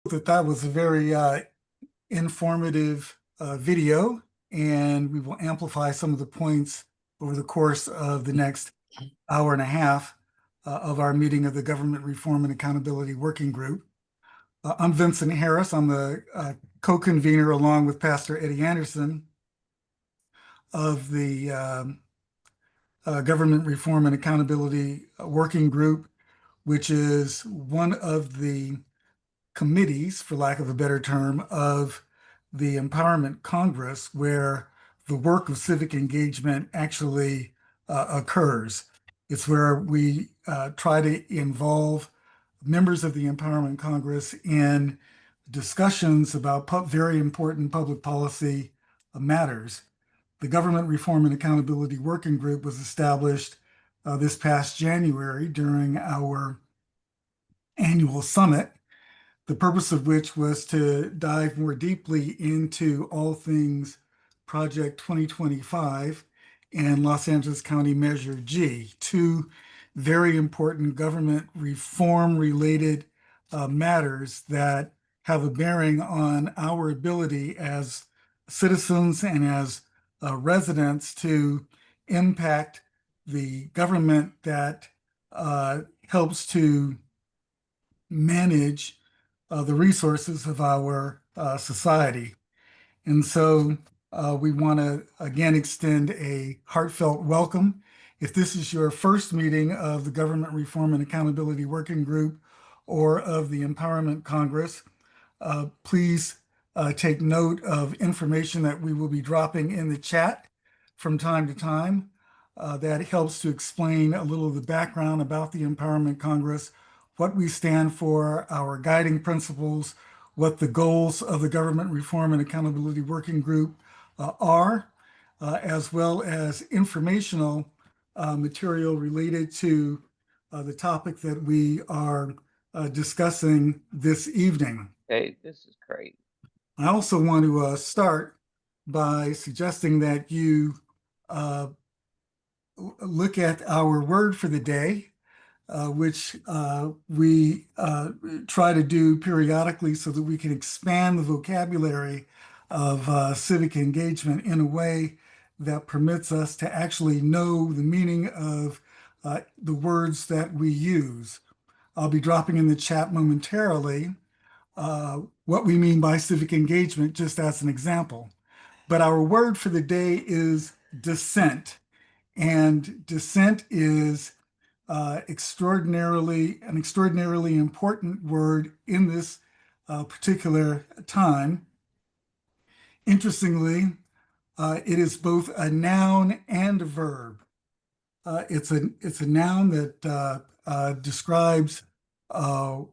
that was a very informative video, and we will amplify some of the points over the course of the next hour and a half of our meeting of the Government Reform and Accountability Working Group. I'm Vincent Harris. I'm the co-convener along with Pastor Eddie Anderson of the Government Reform and Accountability Working Group, which is one of the committees, for lack of a better term, of the Empowerment Congress, where the work of civic engagement actually occurs. It's where we try to involve members of the Empowerment Congress in discussions about very important public policy matters. The Government Reform and Accountability Working Group was established this past January during our annual summit, the purpose of which was to dive more deeply into all things Project 2025 and Los Angeles County Measure G, two very important government reform related matters that have a bearing on our ability as citizens and as residents to impact the government that helps to manage the resources of our society. And so we want to again extend a heartfelt welcome. If this is your first meeting of the Government Reform and Accountability Working Group or of the Empowerment Congress, please take note of information that we will be dropping in the chat from time to time. That helps to explain a little of the background about the Empowerment Congress, what we stand for, our guiding principles, what the goals of the Government Reform and Accountability Working Group are, as well as informational material related to the topic that we are discussing this evening. Hey, this is great. I also want to start by suggesting that you look at our word for the day, which we try to do periodically so that we can expand the vocabulary of civic engagement in a way that permits us to actually know the meaning of the words that we use. I'll be dropping in the chat momentarily what we mean by civic engagement, just as an example. But our word for the day is dissent. And dissent is an extraordinarily important word in this particular time. Interestingly, it is both a noun and a verb. It's a noun that describes or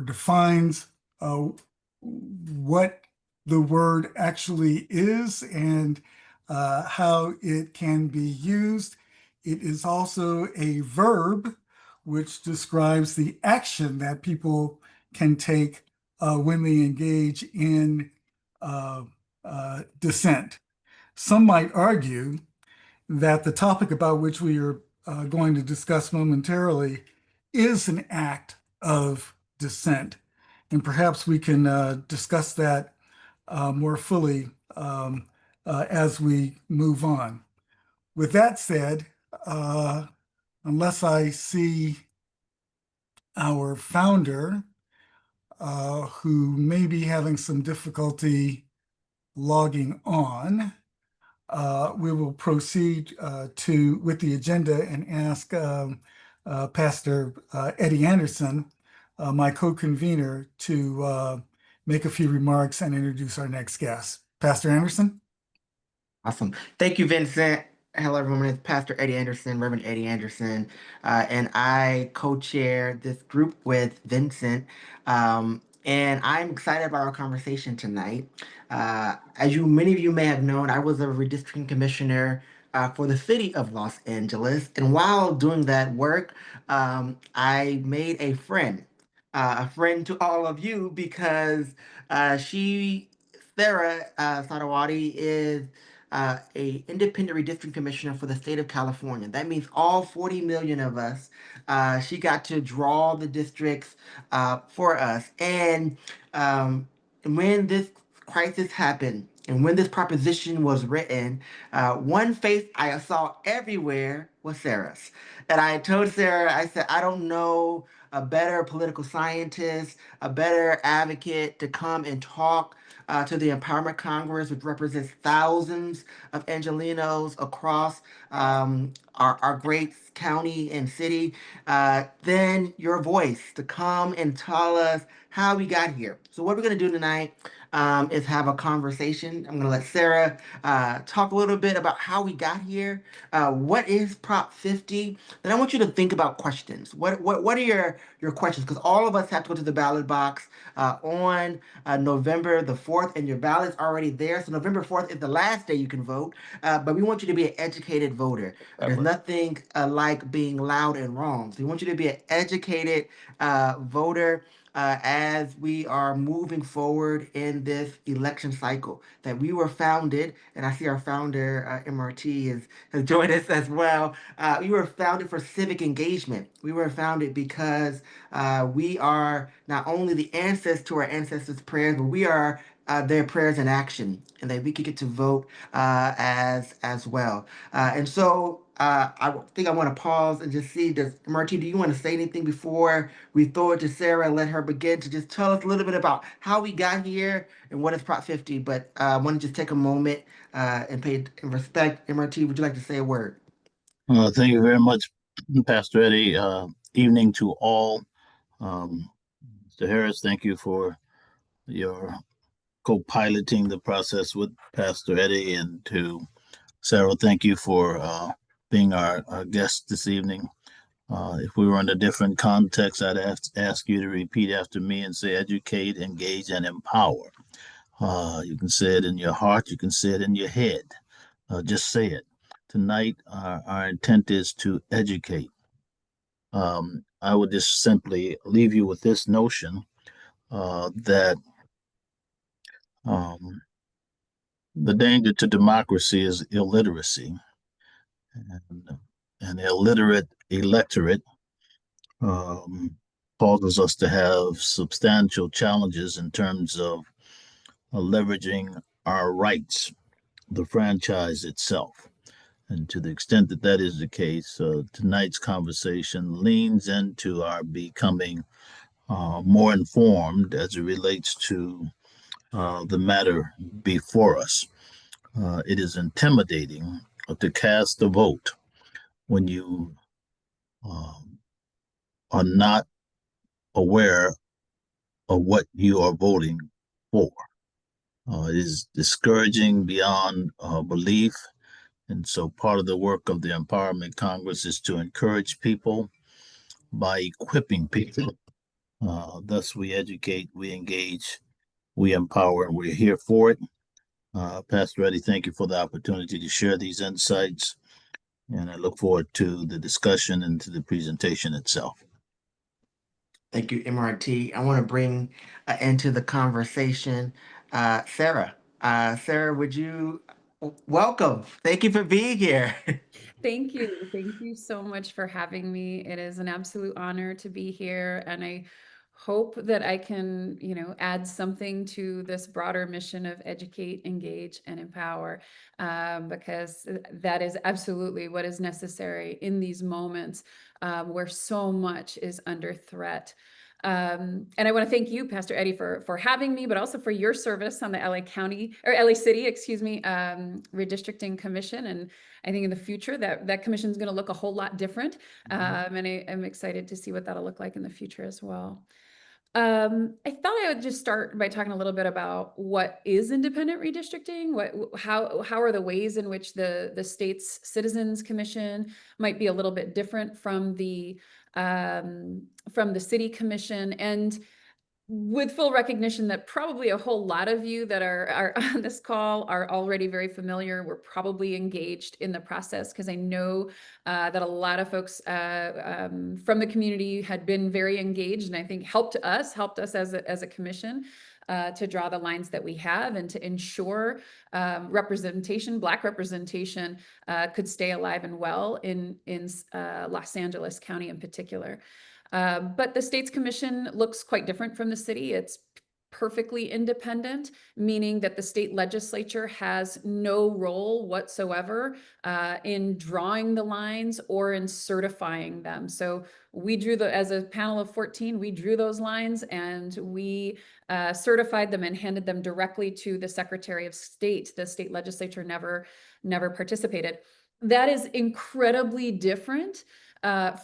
defines what the word actually is and how it can be used. It is also a verb which describes the action that people can take when they engage in dissent. Some might argue that the topic about which we are going to discuss momentarily is an act of dissent. And perhaps we can discuss that more fully as we move on. With that said, unless I see our founder, who may be having some difficulty logging on, we will proceed with the agenda and ask Pastor Eddie Anderson, my co-convener, to make a few remarks and introduce our next guest. Pastor Anderson? Awesome. Thank you, Vincent. Hello, everyone. It's Pastor Eddie Anderson, Reverend Eddie Anderson, and I co-chair this group with Vincent. And I'm excited about our conversation tonight. As many of you may have known, I was a redistricting commissioner for the city of Los Angeles. And while doing that work, I made a friend to all of you because Sara Sadhwani is a independent redistricting commissioner for the state of California. That means all 40 million of us. She got to draw the districts for us. When this crisis happened and when this proposition was written, one face I saw everywhere was Sarah's. And I told Sarah, I said, I don't know a better political scientist, a better advocate to come and talk to the Empowerment Congress, which represents thousands of Angelenos across our great county and city, then your voice to come and tell us how we got here. So, what we're going to do tonight is have a conversation. I'm going to let Sarah talk a little bit about how we got here. What is Prop 50? Then I want you to think about questions. What are your questions? Because all of us have to go to the ballot box on November the 4th, and your ballot's already there. So November 4th is the last day you can vote. But we want you to be an educated voter. There's nothing like being loud and wrong. So we want you to be an educated voter as we are moving forward in this election cycle. That we were founded, and I see our founder, MRT, has joined us as well. We were founded for civic engagement. We were founded because we are not only the ancestors to our ancestors' prayers, but we are their prayers in action, and that we could get to vote as well. I think I want to pause and just see, does Marty, do you want to say anything before we throw it to Sarah and let her begin to just tell us a little bit about how we got here and what is Prop 50? But I want to just take a moment and pay respect. MRT, would you like to say a word? Thank you very much, Pastor Eddie. Evening to all. Um, Mr. Harris, thank you for your co-piloting the process with Pastor Eddie. And to Sarah, thank you for being our guest this evening. If we were in a different context, I'd ask you to repeat after me and say educate, engage, and empower. You can say it in your heart, you can say it in your head. Just say it. Tonight, our intent is to educate. I would just simply leave you with this notion that um, the danger to democracy is illiteracy, and an illiterate electorate um, causes us to have substantial challenges in terms of leveraging our rights, the franchise itself. And to the extent that that is the case, tonight's conversation leans into our becoming more informed as it relates to the matter before us. It is intimidating to cast a vote when you um, are not aware of what you are voting for. It is discouraging beyond belief. And so part of the work of the Empowerment Congress is to encourage people by equipping people. Thus, we educate, we engage, we empower, and we're here for it. Pastor Eddie, thank you for the opportunity to share these insights. And I look forward to the discussion and to the presentation itself. Thank you, MRT. I want to bring into the conversation Sarah. Sarah, would you welcome? Thank you for being here. Thank you. Thank you so much for having me. It is an absolute honor to be here, and I hope that I can, add something to this broader mission of educate, engage, and empower, because that is absolutely what is necessary in these moments where so much is under threat. And I want to thank you, Pastor Eddie, for having me, but also for your service on the LA County or LA City, excuse me, Redistricting Commission. And I think in the future that commission is going to look a whole lot different. And I'm excited to see what that'll look like in the future as well. I thought I would just start by talking a little bit about what is independent redistricting, how are the ways in which the state's Citizens Commission might be a little bit different from the city commission, and with full recognition that probably a whole lot of you that are on this call are already very familiar. We're probably engaged in the process, because I know that a lot of folks from the community had been very engaged, and I think helped us as a commission to draw the lines that we have, and to ensure representation, Black representation, could stay alive and well in Los Angeles County in particular. But the state's commission looks quite different from the city. It's perfectly independent, meaning that the state legislature has no role whatsoever in drawing the lines or in certifying them. So we drew as a panel of 14, we drew those lines, and we certified them and handed them directly to the Secretary of State. The state legislature never participated. That is incredibly different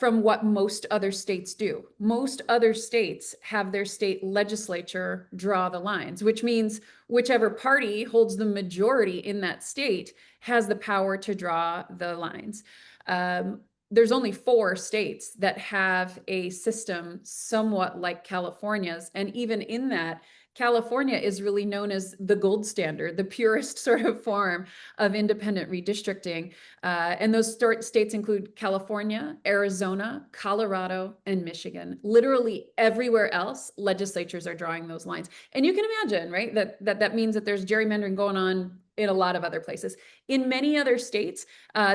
from what most other states do. Most other states have their state legislature draw the lines, which means whichever party holds the majority in that state has the power to draw the lines. There's only 4 states that have a system somewhat like California's, and even in that, California is really known as the gold standard, the purest sort of form of independent redistricting. And those states include California, Arizona, Colorado, and Michigan. Literally everywhere else, legislatures are drawing those lines. And you can imagine, right, that means that there's gerrymandering going on in a lot of other places. In many other states,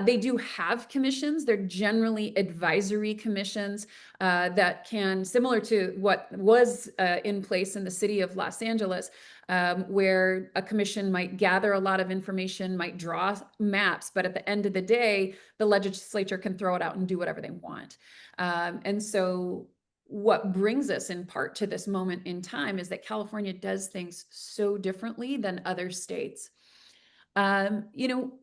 they do have commissions. They're generally advisory commissions that can, similar to what was in place in the city of Los Angeles, where a commission might gather a lot of information, might draw maps, but at the end of the day, the legislature can throw it out and do whatever they want. And so what brings us in part to this moment in time is that California does things so differently than other states. You know,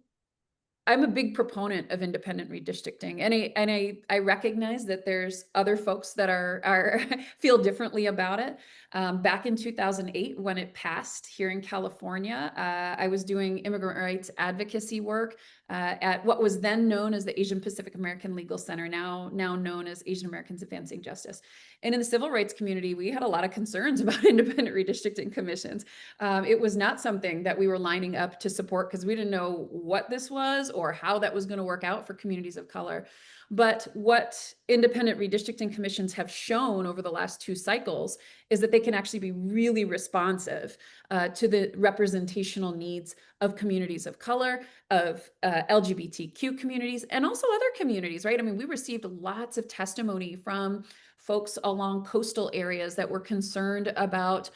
I'm a big proponent of independent redistricting, and I recognize that there's other folks that are feel differently about it. Back in 2008, when it passed here in California, I was doing immigrant rights advocacy work at what was then known as the Asian Pacific American Legal Center, now known as Asian Americans Advancing Justice. And in the civil rights community, we had a lot of concerns about independent redistricting commissions. It was not something that we were lining up to support, because we didn't know what this was or how that was going to work out for communities of color. But what independent redistricting commissions have shown over the last 2 cycles is that they can actually be really responsive to the representational needs of communities of color, of LGBTQ communities, and also other communities, right? I mean, we received lots of testimony from folks along coastal areas that were concerned about,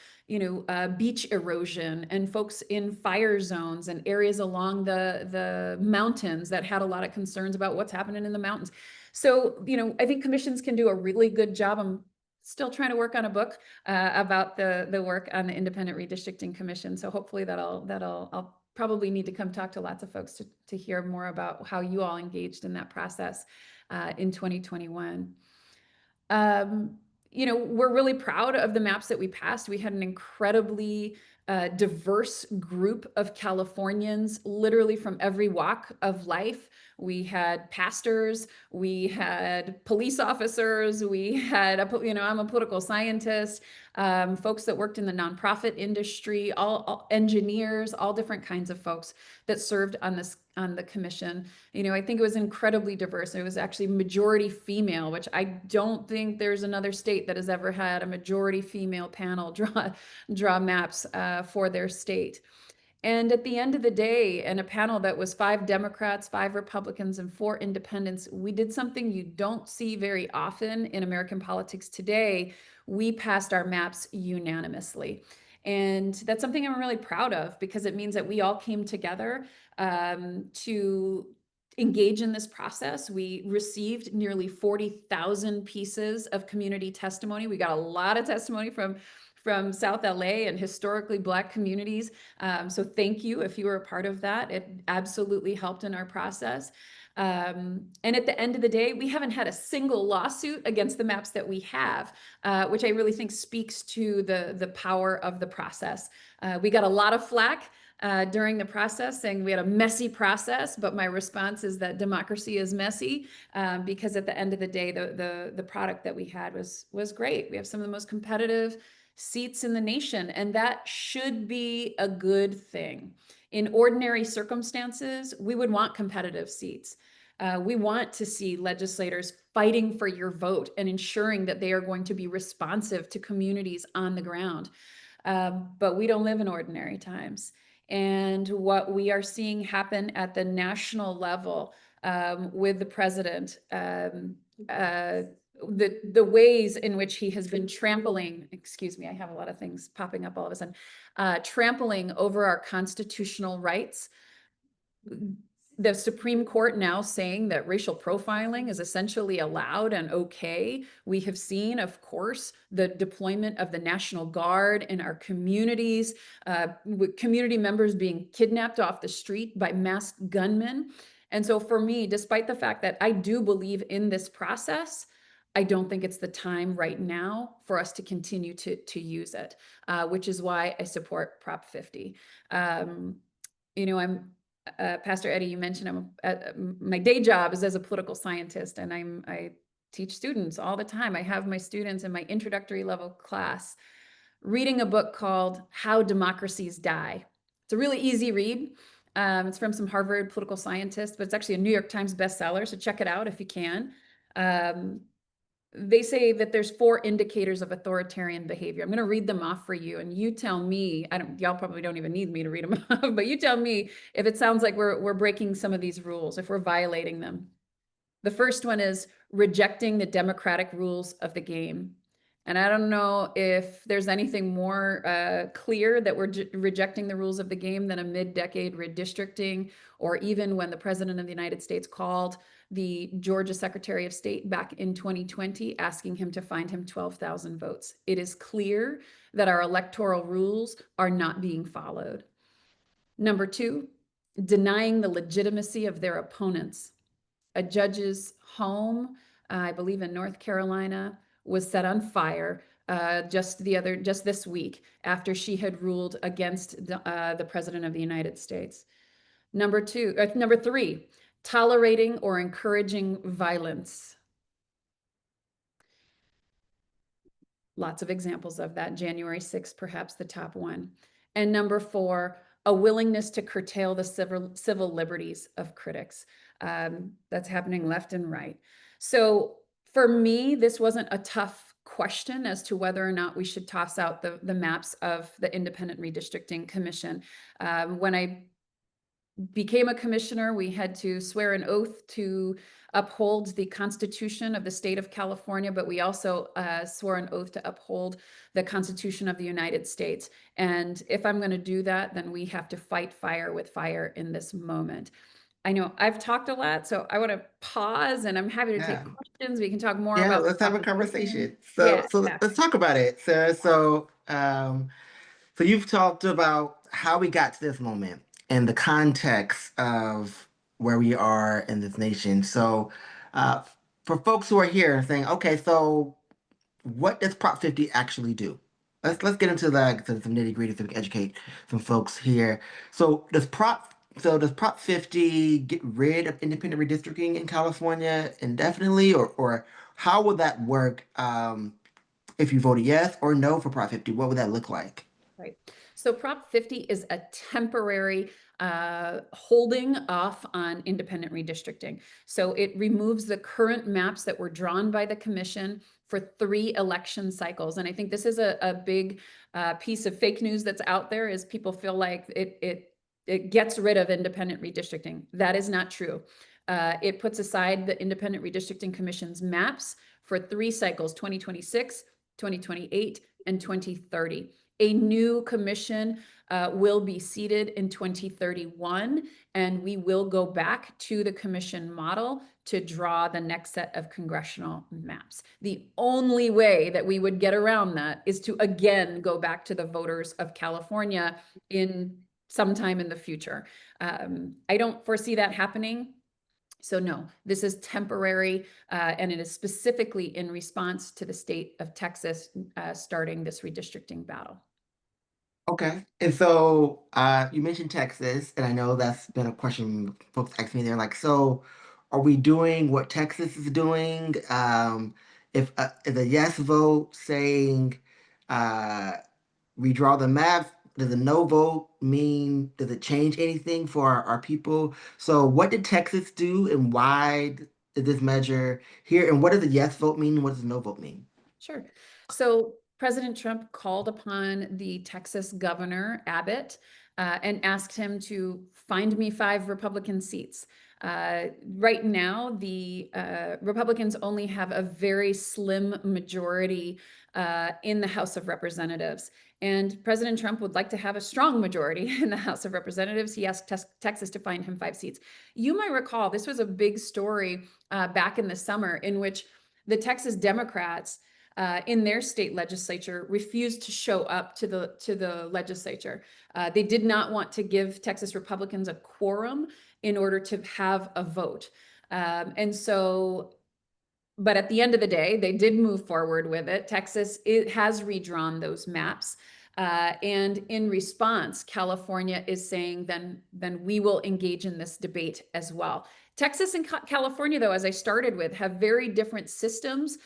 beach erosion, and folks in fire zones and areas along the mountains that had a lot of concerns about what's happening in the mountains. So, I think commissions can do a really good job. I'm still trying to work on a book about the work on the Independent Redistricting Commission. So hopefully I'll probably need to come talk to lots of folks to hear more about how you all engaged in that process in 2021. We're really proud of the maps that we passed. We had an incredibly diverse group of Californians, literally from every walk of life. We had pastors, we had police officers, we had, I'm a political scientist, folks that worked in the nonprofit industry, all engineers, all different kinds of folks that served on the commission. I think it was incredibly diverse. It was actually majority female, which I don't think there's another state that has ever had a majority female panel draw maps for their state. And at the end of the day, in a panel that was 5 Democrats, 5 Republicans, and 4 independents, we did something you don't see very often in American politics today. We passed our maps unanimously. And that's something I'm really proud of, because it means that we all came together to engage in this process. We received nearly 40,000 pieces of community testimony. We got a lot of testimony from South LA and historically Black communities. So thank you if you were a part of that. It absolutely helped in our process. And at the end of the day, we haven't had a single lawsuit against the maps that we have, which I really think speaks to the power of the process. We got a lot of flack during the process, saying we had a messy process, but my response is that democracy is messy, because at the end of the day, the product that we had was great. We have some of the most competitive seats in the nation, and that should be a good thing. In ordinary circumstances, we would want competitive seats. We want to see legislators fighting for your vote and ensuring that they are going to be responsive to communities on the ground. But we don't live in ordinary times. And what we are seeing happen at the national level with the president, the ways in which he has been trampling, excuse me, I have a lot of things popping up all of a sudden, trampling over our constitutional rights. The Supreme Court now saying that racial profiling is essentially allowed and okay. We have seen, of course, the deployment of the National Guard in our communities, with community members being kidnapped off the street by masked gunmen. And so for me, despite the fact that I do believe in this process, I don't think it's the time right now for us to continue to use it, which is why I support Prop 50. I'm Pastor Eddie, you mentioned my day job is as a political scientist, and I teach students all the time. I have my students in my introductory level class reading a book called How Democracies Die. It's a really easy read. It's from some Harvard political scientist, but it's actually a New York Times bestseller, so check it out if you can. They say that there's 4 indicators of authoritarian behavior. I'm going to read them off for you, and you tell me. Y'all probably don't even need me to read them off, but you tell me if it sounds like we're breaking some of these rules, if we're violating them. The first one is rejecting the democratic rules of the game. And I don't know if there's anything more clear that we're rejecting the rules of the game than a mid-decade redistricting, or even when the President of the United States called the Georgia Secretary of State back in 2020, asking him to find him 12,000 votes. It is clear that our electoral rules are not being followed. Number 2, denying the legitimacy of their opponents. A judge's home, I believe in North Carolina, was set on fire just this week after she had ruled against the President of the United States. Number 3, tolerating or encouraging violence. Lots of examples of that. January 6th, perhaps the top one. And number 4, a willingness to curtail the civil liberties of critics. That's happening left and right. So for me, this wasn't a tough question as to whether or not we should toss out the maps of the Independent Redistricting Commission. When I became a commissioner, we had to swear an oath to uphold the Constitution of the state of California, but we also swore an oath to uphold the Constitution of the United States. And if I'm going to do that, then we have to fight fire with fire in this moment. I know I've talked a lot, so I want to pause, and I'm happy to take questions. We can talk more about. Let's have a conversation. Yeah. So let's talk about it, Sarah. So you've talked about how we got to this moment and the context of where we are in this nation. So for folks who are here saying, okay, so what does Prop 50 actually do? Let's get into some nitty gritty so we can educate some folks here. So does Prop 50 get rid of independent redistricting in California indefinitely, or how would that work if you voted yes or no for Prop 50? What would that look like? Right. So Prop 50 is a temporary holding off on independent redistricting. So it removes the current maps that were drawn by the commission for 3 election cycles. And I think this is a big piece of fake news that's out there, is people feel like it gets rid of independent redistricting. That is not true. It puts aside the Independent Redistricting Commission's maps for 3 cycles, 2026, 2028, and 2030. A new commission will be seated in 2031, and we will go back to the commission model to draw the next set of congressional maps. The only way that we would get around that is to again go back to the voters of California in sometime in the future. I don't foresee that happening. So no, this is temporary, and it is specifically in response to the state of Texas starting this redistricting battle. Okay. And so you mentioned Texas, and I know that's been a question folks ask me. They're like, so are we doing what Texas is doing? If a yes vote saying redraw the map? Does a no vote mean, does it change anything for our people? So what did Texas do and why did this measure here? And what does a yes vote mean? And what does a no vote mean? Sure. So President Trump called upon the Texas governor, Abbott, and asked him to find me 5 Republican seats. Right now, the Republicans only have a very slim majority in the House of Representatives. And President Trump would like to have a strong majority in the House of Representatives. He asked Texas to find him 5 seats. You might recall this was a big story back in the summer in which the Texas Democrats in their state legislature refused to show up to the legislature. They did not want to give Texas Republicans a quorum in order to have a vote. But at the end of the day, they did move forward with it. Texas, it has redrawn those maps. And in response, California is saying, then we will engage in this debate as well. Texas and California, though, as I started with, have very different systems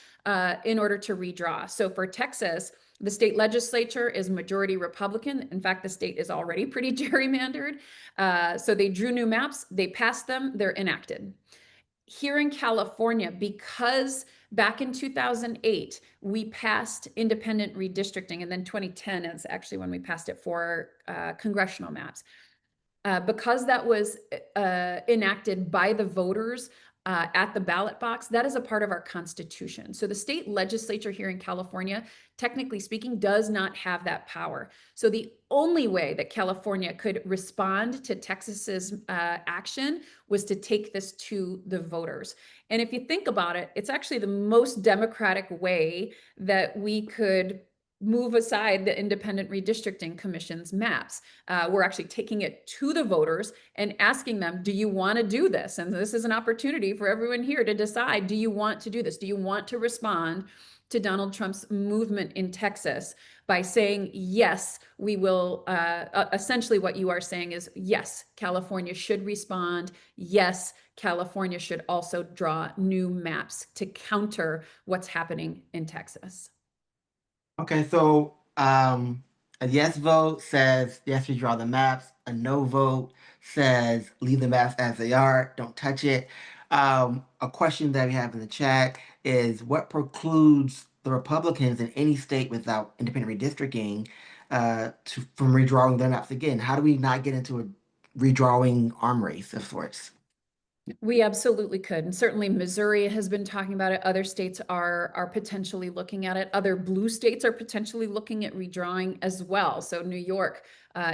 in order to redraw. So for Texas, the state legislature is majority Republican. In fact, the state is already pretty gerrymandered. So they drew new maps, they passed them, they're enacted. Here in California, because back in 2008, we passed independent redistricting, and then 2010 is actually when we passed it for congressional maps. Because that was enacted by the voters at the ballot box, that is a part of our Constitution. So the state legislature here in California, technically speaking, does not have that power. So the only way that California could respond to Texas's action was to take this to the voters. And if you think about it, it's actually the most democratic way that we could move aside the Independent Redistricting Commission's maps. We're actually taking it to the voters and asking them, do you want to do this? And this is an opportunity for everyone here to decide, do you want to do this? Do you want to respond to Donald Trump's movement in Texas by saying, yes, we will, essentially what you are saying is, yes, California should respond. Yes, California should also draw new maps to counter what's happening in Texas. Okay, so a yes vote says yes, we draw the maps. A no vote says leave the maps as they are, don't touch it. A question that we have in the chat is what precludes the Republicans in any state without independent redistricting from redrawing their maps again? How do we not get into a redrawing arm race of sorts? We absolutely could. And certainly Missouri has been talking about it. Other states are potentially looking at it. Other blue states are potentially looking at redrawing as well. So New York,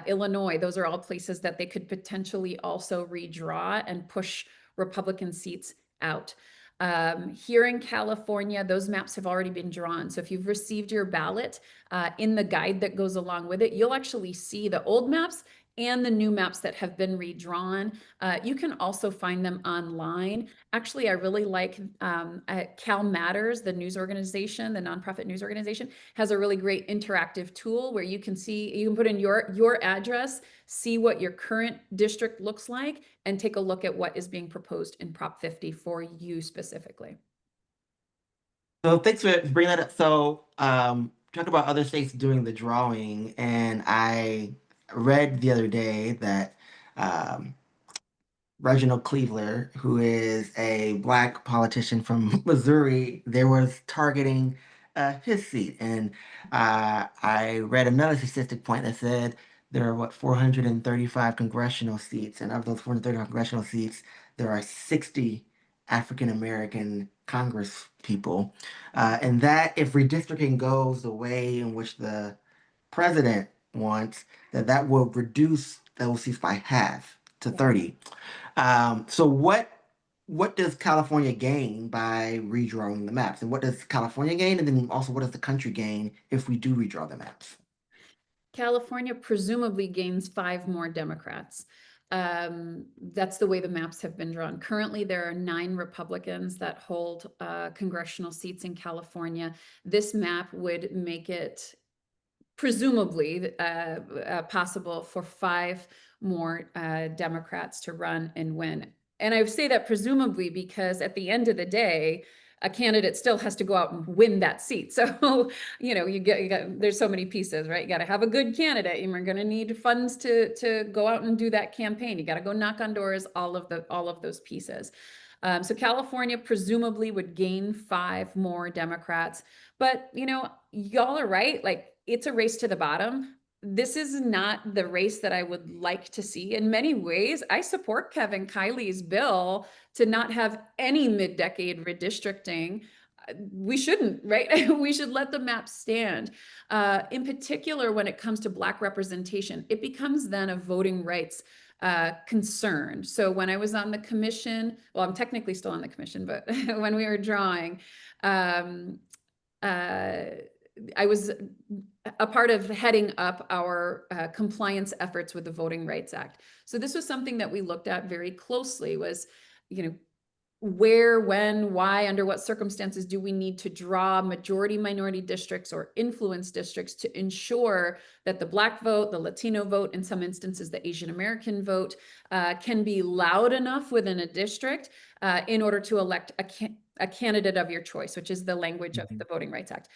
Illinois, those are all places that they could potentially also redraw and push Republican seats out. Here in California, those maps have already been drawn. So if you've received your ballot in the guide that goes along with it, you'll actually see the old maps and the new maps that have been redrawn. You can also find them online. Actually, I really like Cal Matters, the news organization, the nonprofit news organization, has a really great interactive tool where you can see, you can put in your address, see what your current district looks like, and take a look at what is being proposed in Prop 50 for you specifically. So thanks for bringing that up. So talk about other states doing the drawing, and I read the other day that Reginald Cleaver, who is a black politician from Missouri, there was targeting his seat. And I read another statistic point that said there are, what, 435 congressional seats. And of those 435 congressional seats, there are 60 African American Congress people. And that if redistricting goes the way in which the president wants, that will reduce those seats by half to 30. So what does California gain by redrawing the maps? And what does California gain? And then also what does the country gain if we do redraw the maps? California presumably gains 5 more Democrats. That's the way the maps have been drawn. Currently, there are 9 Republicans that hold congressional seats in California. This map would make it presumably possible for 5 more Democrats to run and win. And I say that presumably because at the end of the day, a candidate still has to go out and win that seat. So, there's so many pieces, right? You got to have a good candidate. You're going to need funds to go out and do that campaign. You got to go knock on doors, all of those pieces. So California presumably would gain 5 more Democrats, but y'all are right. Like, it's a race to the bottom. This is not the race that I would like to see. In many ways, I support Kevin Kiley's bill to not have any mid-decade redistricting. We shouldn't, right? We should let the map stand. In particular, when it comes to Black representation, it becomes then a voting rights concern. So when I was on the commission, well, I'm technically still on the commission, but when we were drawing, I was a part of heading up our compliance efforts with the Voting Rights Act. So this was something that we looked at very closely, was, where, when, why, under what circumstances do we need to draw majority minority districts or influence districts to ensure that the Black vote, the Latino vote, in some instances the Asian American vote, can be loud enough within a district in order to elect a candidate of your choice, which is the language of the Voting Rights Act.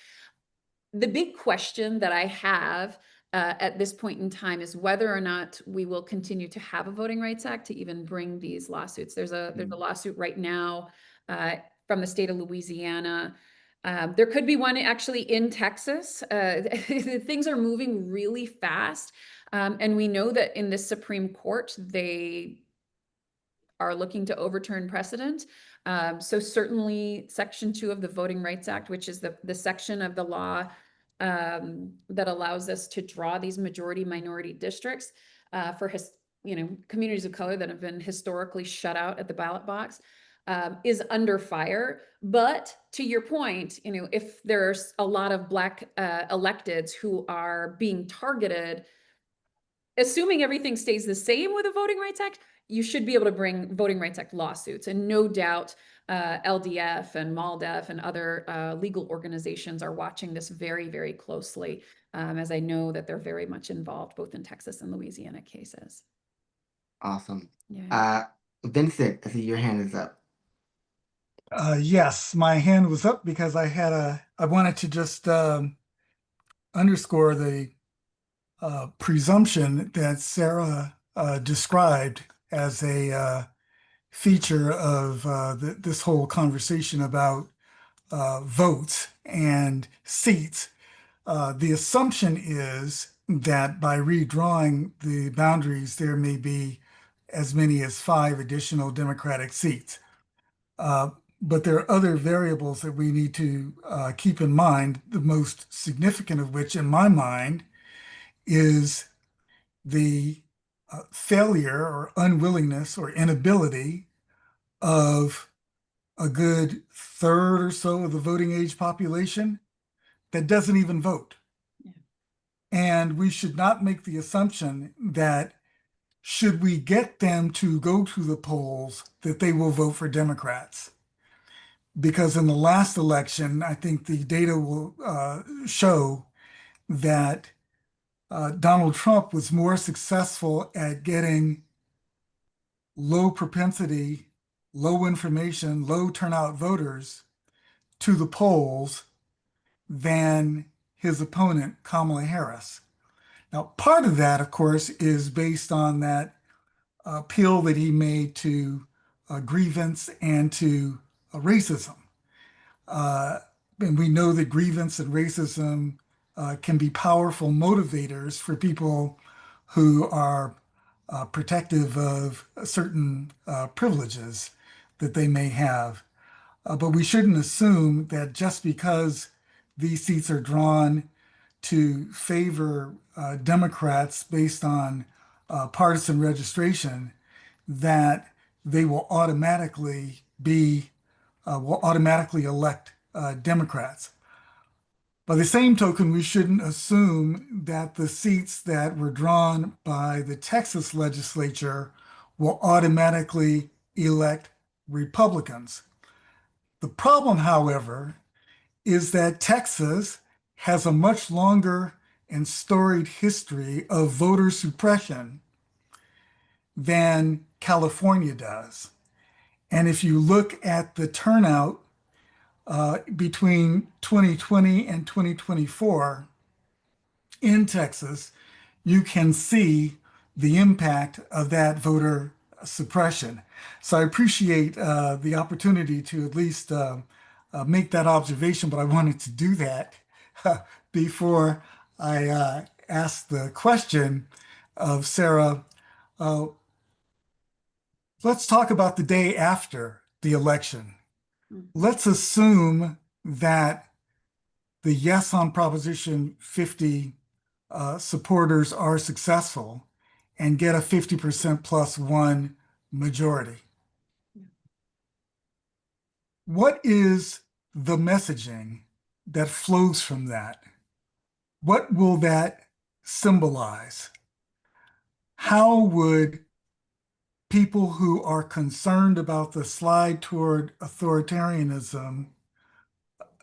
The big question that I have at this point in time is whether or not we will continue to have a Voting Rights Act to even bring these lawsuits. There's a lawsuit right now from the state of Louisiana. There could be one actually in Texas. Things are moving really fast. And we know that in the Supreme Court, they are looking to overturn precedent. So certainly Section 2 of the Voting Rights Act, which is the section of the law that allows us to draw these majority minority districts for communities of color that have been historically shut out at the ballot box, is under fire. But to your point, if there's a lot of Black electeds who are being targeted, assuming everything stays the same with the Voting Rights Act, you should be able to bring Voting Rights Act lawsuits. And no doubt LDF and MALDEF and other legal organizations are watching this very, very closely, as I know that they're very much involved both in Texas and Louisiana cases. Awesome. Yeah. Vincent, I see your hand is up. Yes, my hand was up because I wanted to just underscore the presumption that Sara described as a feature of this whole conversation about votes and seats. The assumption is that by redrawing the boundaries, there may be as many as 5 additional Democratic seats. But there are other variables that we need to keep in mind, the most significant of which, in my mind, is the failure or unwillingness or inability of a good third or so of the voting age population that doesn't even vote. Yeah. And we should not make the assumption that should we get them to go to the polls, that they will vote for Democrats. Because in the last election, I think the data will show that Donald Trump was more successful at getting low propensity, low information, low turnout voters to the polls than his opponent, Kamala Harris. Now, part of that, of course, is based on that appeal that he made to grievance and to racism. And we know that grievance and racism can be powerful motivators for people who are protective of certain privileges that they may have. But we shouldn't assume that just because these seats are drawn to favor Democrats based on partisan registration, that they will automatically elect Democrats. By the same token, we shouldn't assume that the seats that were drawn by the Texas legislature will automatically elect Republicans. The problem, however, is that Texas has a much longer and storied history of voter suppression than California does. And if you look at the turnout between 2020 and 2024 in Texas, you can see the impact of that voter suppression. So I appreciate the opportunity to at least make that observation, but I wanted to do that before I ask the question of Sarah. Uh, let's talk about the day after the election. Mhm. Let's assume that the yes on Proposition 50 supporters are successful and get a 50% plus one majority. What is the messaging that flows from that? What will that symbolize? How would people who are concerned about the slide toward authoritarianism,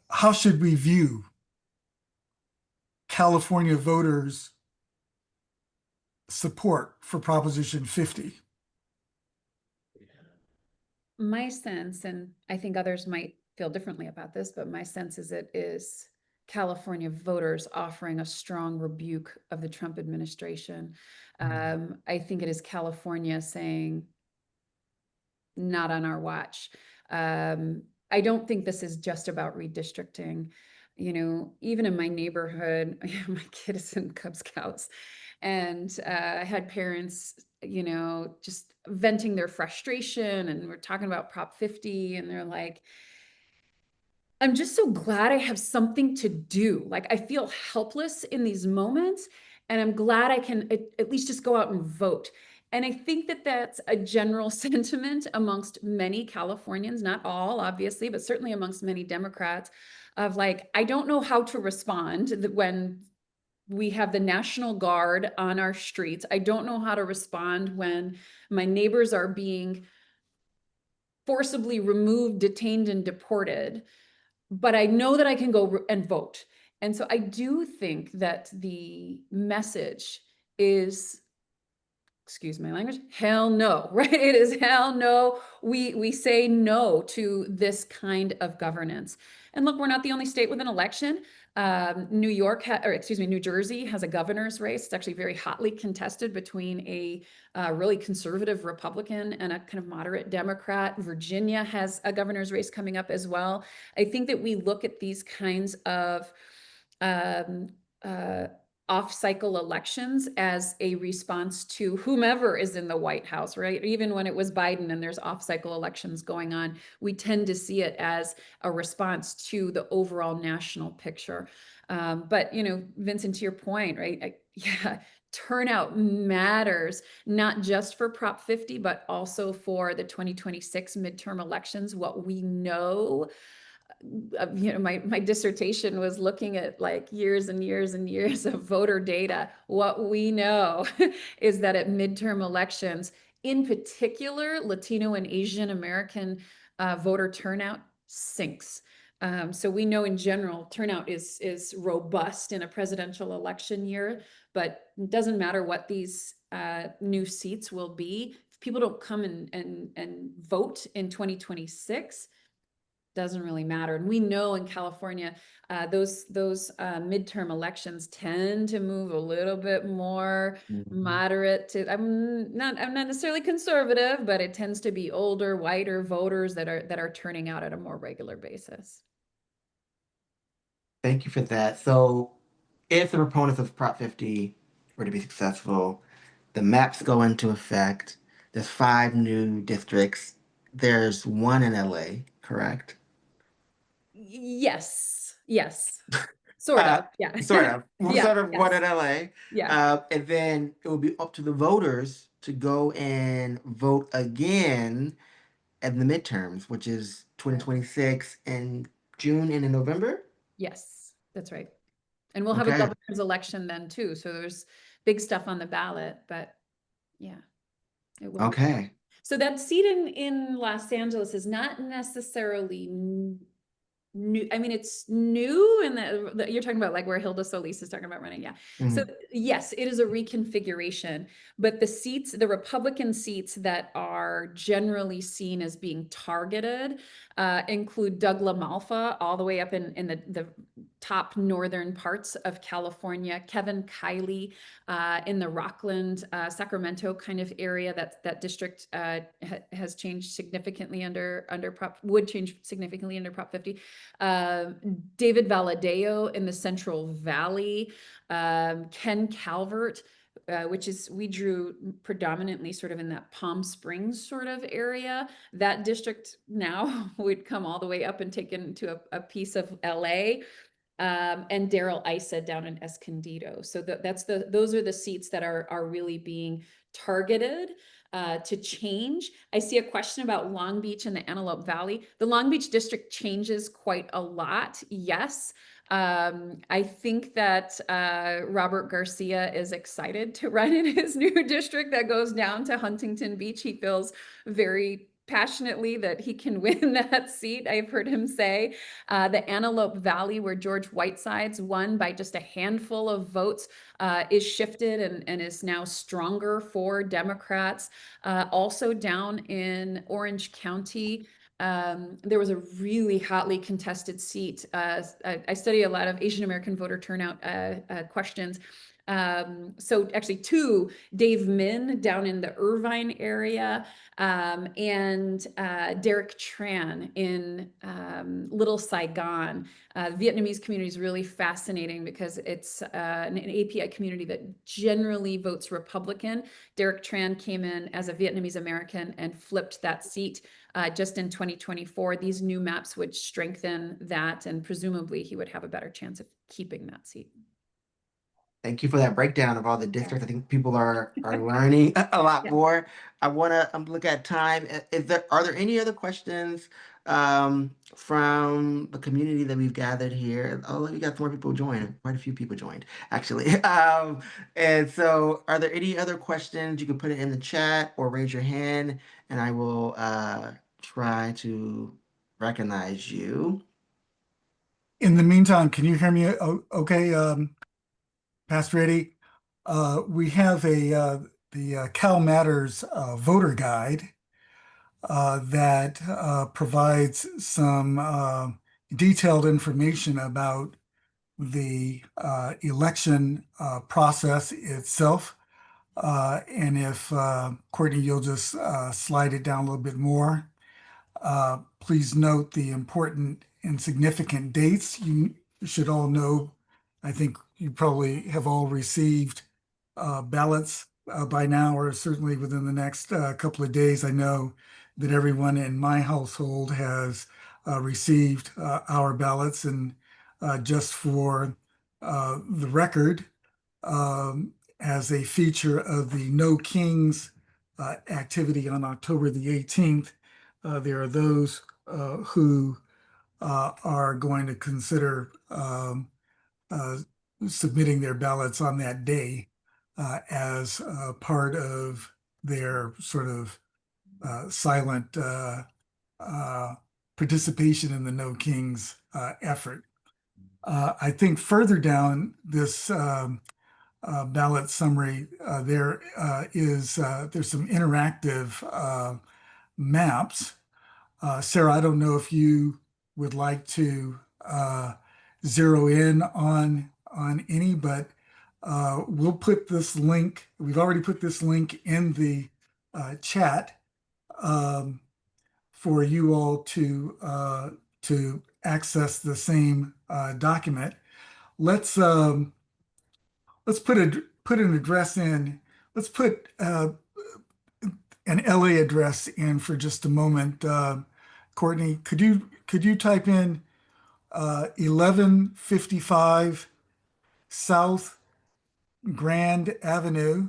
how should we view California voters' support for Proposition 50? My sense, and I think others might feel differently about this, but my sense is it is California voters offering a strong rebuke of the Trump administration. I think it is California saying, not on our watch. I don't think this is just about redistricting. You know, even in my neighborhood, my kid is in Cub Scouts, and I had parents, you know, just venting their frustration, and we're talking about Prop 50, and they're like, I'm just so glad I have something to do. Like, I feel helpless in these moments, and I'm glad I can at least just go out and vote. And I think that that's a general sentiment amongst many Californians, not all, obviously, but certainly amongst many Democrats, of like, I don't know how to respond when we have the National Guard on our streets. I don't know how to respond when my neighbors are being forcibly removed, detained, and deported, but I know that I can go and vote. And so I do think that the message is, excuse my language, hell no, right? It is hell no. We say no to this kind of governance. And look, we're not the only state with an election. New York, or excuse me, New Jersey has a governor's race. It's actually very hotly contested between a really conservative Republican and a kind of moderate Democrat. Virginia has a governor's race coming up as well. I think that we look at these kinds of um, uh, off-cycle elections as a response to whomever is in the White House, right? Even when it was Biden and there's off-cycle elections going on, we tend to see it as a response to the overall national picture. But, you know, Vincent, to your point, right? Yeah, turnout matters, not just for Prop 50, but also for the 2026 midterm elections. What we know, you know, my dissertation was looking at like years and years and years of voter data. What we know is that at midterm elections, in particular, Latino and Asian American voter turnout sinks. So we know in general turnout is robust in a presidential election year, but it doesn't matter what these new seats will be. If people don't come and vote in 2026, doesn't really matter. And we know in California, those midterm elections tend to move a little bit more moderate to, I'm not necessarily conservative, but it tends to be older, whiter voters that are turning out at a more regular basis. Thank you for that. So, if the proponents of Prop 50 were to be successful, the maps go into effect. There's 5 new districts. There's one in LA, correct? Yes, sort of, yeah. Sort of. Yeah, Sort of one yes, in LA. yeah, And then it will be up to the voters to go and vote again at the midterms, which is 2026 in June and in November. yes, that's right. And we'll have a Okay. governor's election then too. So there's big stuff on the ballot, but yeah, it will be. Okay. So that seat in Los Angeles is not necessarily new. I mean, it's new, and you're talking about like where Hilda Solis is talking about running. Yeah. So yes, it is a reconfiguration, but the seats, the Republican seats that are generally seen as being targeted, include Doug LaMalfa all the way up in the top northern parts of California, Kevin Kiley in the Rockland, Sacramento kind of area. That district has changed significantly under would change significantly under Prop 50. David Valadeo in the Central Valley, Ken Calvert, which is, we drew predominantly sort of in that Palm Springs sort of area. That district now would come all the way up and take into a piece of LA. And Daryl Issa down in Escondido. So those are the seats that are really being targeted to change. I see a question about Long Beach and the Antelope Valley. The Long Beach district changes quite a lot. Yes. I think that Robert Garcia is excited to run in his new district that goes down to Huntington Beach. He feels very passionately that he can win that seat. I've heard him say the Antelope Valley, where George Whitesides won by just a handful of votes, is shifted and is now stronger for Democrats. Also down in Orange County, there was a really hotly contested seat. I study a lot of Asian American voter turnout questions. So actually two, Dave Min down in the Irvine area, and Derek Tran in Little Saigon. Vietnamese community is really fascinating because it's an API community that generally votes Republican. Derek Tran came in as a Vietnamese American and flipped that seat just in 2024. These new maps would strengthen that, and presumably he would have a better chance of keeping that seat. Thank you for that breakdown of all the districts. I think people are learning a lot more. I want to look at time. Are there any other questions from the community that we've gathered here? Oh, we got more people join. Quite a few people joined, actually. And so, are there any other questions? You can put it in the chat or raise your hand, and I will try to recognize you. In the meantime, can you hear me? Okay, Pastor Eddie, we have the Cal Matters voter guide that provides some detailed information about the election process itself. And if Courtney, you'll just slide it down a little bit more. Please note the important and significant dates. You should all know, I think you probably have all received ballots by now, or certainly within the next couple of days. I know that everyone in my household has received our ballots. And just for the record, as a feature of the No Kings activity on October the 18th, there are those who are going to consider submitting their ballots on that day as part of their sort of silent participation in the No Kings effort. I think further down this ballot summary, there's some interactive maps. Sarah, I don't know if you would like to zero in on any, but we'll put this link. We've already put this link in the chat for you all to access the same document. Let's put an address in. Let's put an LA address in for just a moment. Courtney, could you type in 1155 South Grand Avenue,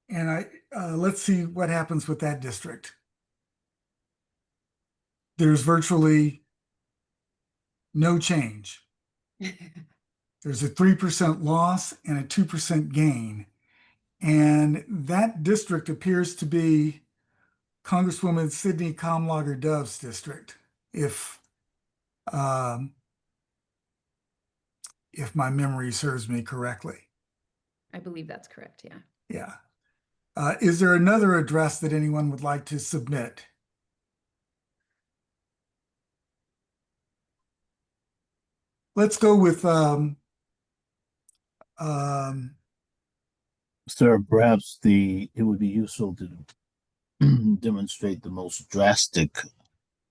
and let's see what happens with that district. There's virtually no change. There's a 3% loss and a 2% gain. And that district appears to be Congresswoman Sidney Kamlager Dove's district, um, if my memory serves me correctly. I believe that's correct. Yeah. Yeah. Is there another address that anyone would like to submit? Let's go with Sir, perhaps it would be useful to demonstrate the most drastic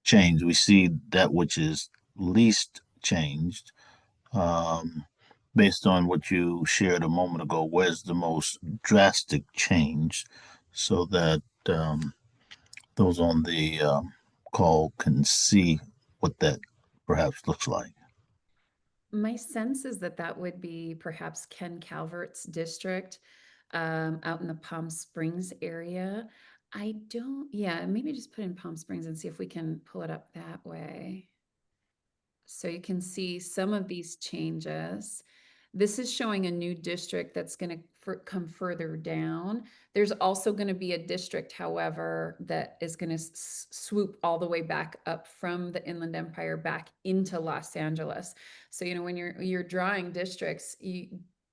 change. We see that which is least changed. Um, Based on what you shared a moment ago, where's the most drastic change so that those on the call can see what that perhaps looks like? My sense is that that would be perhaps Ken Calvert's district out in the Palm Springs area. I don't, yeah, maybe just put in Palm Springs and see if we can pull it up that way. So you can see some of these changes. This is showing a new district that's going to come further down. There's also going to be a district, however, that is going to swoop all the way back up from the Inland Empire back into Los Angeles. So, when you're drawing districts,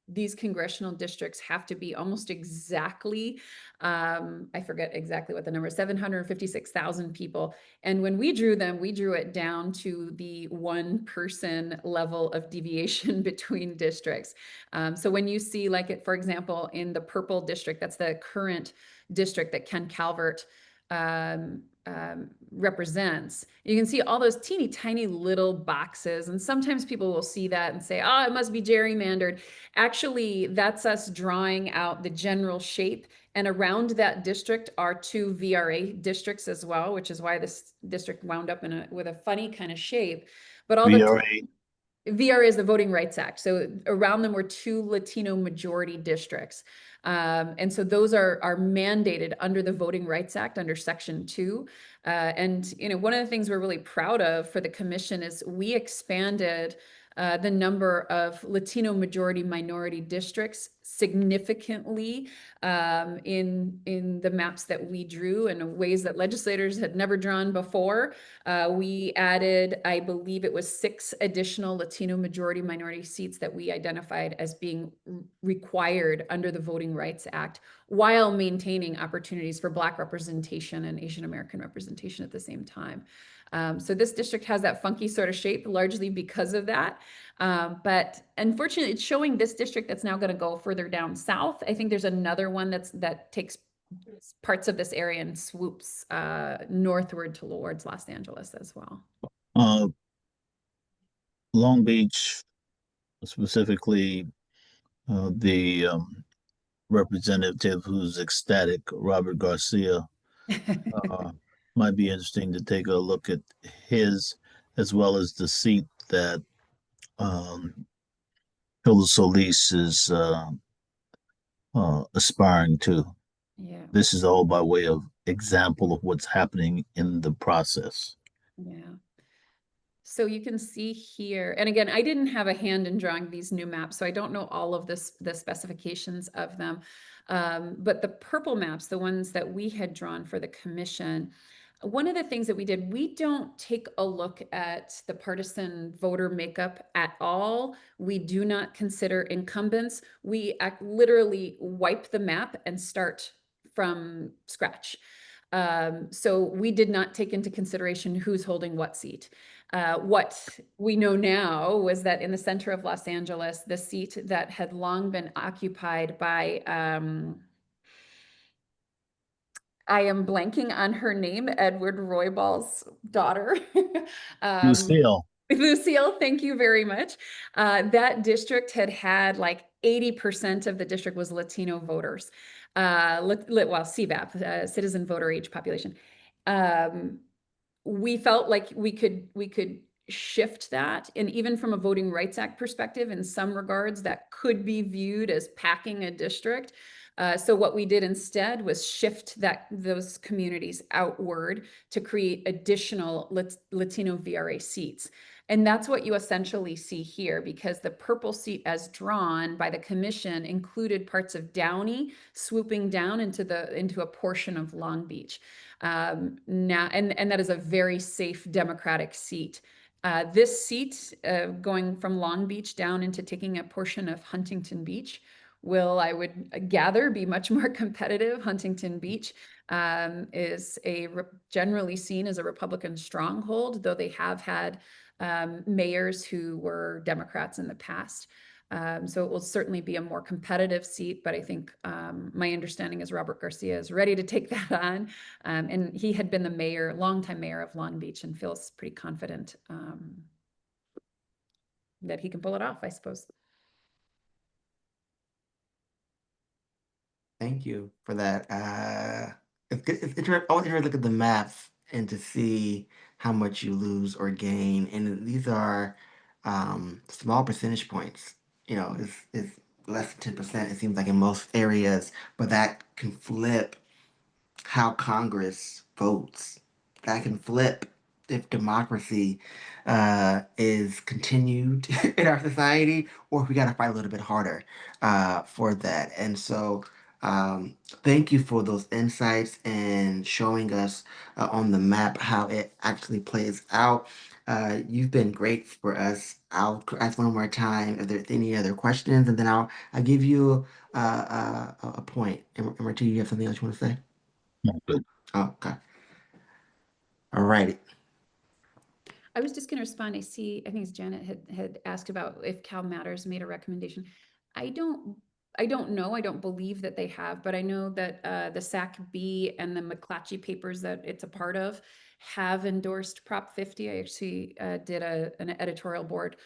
these congressional districts have to be almost exactly, I forget exactly what the number is, 756,000 people. And when we drew them, we drew it down to the 1-person level of deviation between districts. So when you see, like, for example, in the purple district, that's the current district that Ken Calvert represents, you can see all those teeny tiny little boxes. And sometimes people will see that and say, oh, it must be gerrymandered. Actually, that's us drawing out the general shape. And around that district are 2 VRA districts as well, which is why this district wound up with a funny kind of shape. But all VRA. VRA is the Voting Rights Act. So around them were 2 Latino majority districts. And so those are mandated under the Voting Rights Act under Section 2. And one of the things we're really proud of for the commission is we expanded the number of Latino majority minority districts significantly in the maps that we drew in ways that legislators had never drawn before. We added, I believe it was 6 additional Latino majority minority seats that we identified as being required under the Voting Rights Act, while maintaining opportunities for Black representation and Asian American representation at the same time. So this district has that funky sort of shape largely because of that. But unfortunately, it's showing this district that's now going to go further down south. I think there's another one that takes parts of this area and swoops northward towards Los Angeles as well. Long Beach, specifically the representative who's ecstatic, Robert Garcia, might be interesting to take a look at his, as well as the seat that Hilda Solis is aspiring to. Yeah. This is all by way of example of what's happening in the process. Yeah. So you can see here, and again, I didn't have a hand in drawing these new maps, so I don't know all of the specifications of them. But the purple maps, the ones that we had drawn for the commission, one of the things that we did, we don't take a look at the partisan voter makeup at all. We do not consider incumbents. We literally wipe the map and start from scratch. So we did not take into consideration who's holding what seat. What we know now was that in the center of Los Angeles, the seat that had long been occupied by, I am blanking on her name, Edward Royball's daughter. Lucille. Lucille, thank you very much. That district had like 80% of the district was Latino voters. Well, CVAP, citizen voter age population. We felt like we could shift that, and even from a Voting Rights Act perspective, in some regards, that could be viewed as packing a district. So what we did instead was shift those communities outward to create additional Latino VRA seats. And that's what you essentially see here, because the purple seat as drawn by the commission included parts of Downey swooping down into a portion of Long Beach. Now, and that is a very safe Democratic seat. This seat, going from Long Beach down into taking a portion of Huntington Beach, will, I would gather, be much more competitive. Huntington Beach is generally seen as a Republican stronghold, though they have had mayors who were Democrats in the past. So it will certainly be a more competitive seat, but I think my understanding is Robert Garcia is ready to take that on. And he had been the mayor, longtime mayor of Long Beach, and feels pretty confident that he can pull it off, I suppose. Thank you for that. It's good. I want to look at the maps and to see how much you lose or gain. And these are small percentage points. You know, it's less than 10%, it seems like in most areas, but that can flip how Congress votes. That can flip if democracy is continued in our society, or if we got to fight a little bit harder for that. And so, thank you for those insights and showing us on the map how it actually plays out. You've been great for us. I'll ask one more time if there's any other questions, and then I'll give you a point. And Marty, you have something else you want to say? Good. Oh, okay. All righty. I was just going to respond. I think it's Janet had asked about if Cal Matters made a recommendation. I don't know. I don't believe that they have, but I know that the SAC-B and the McClatchy papers that it's a part of have endorsed Prop 50. I actually did an editorial board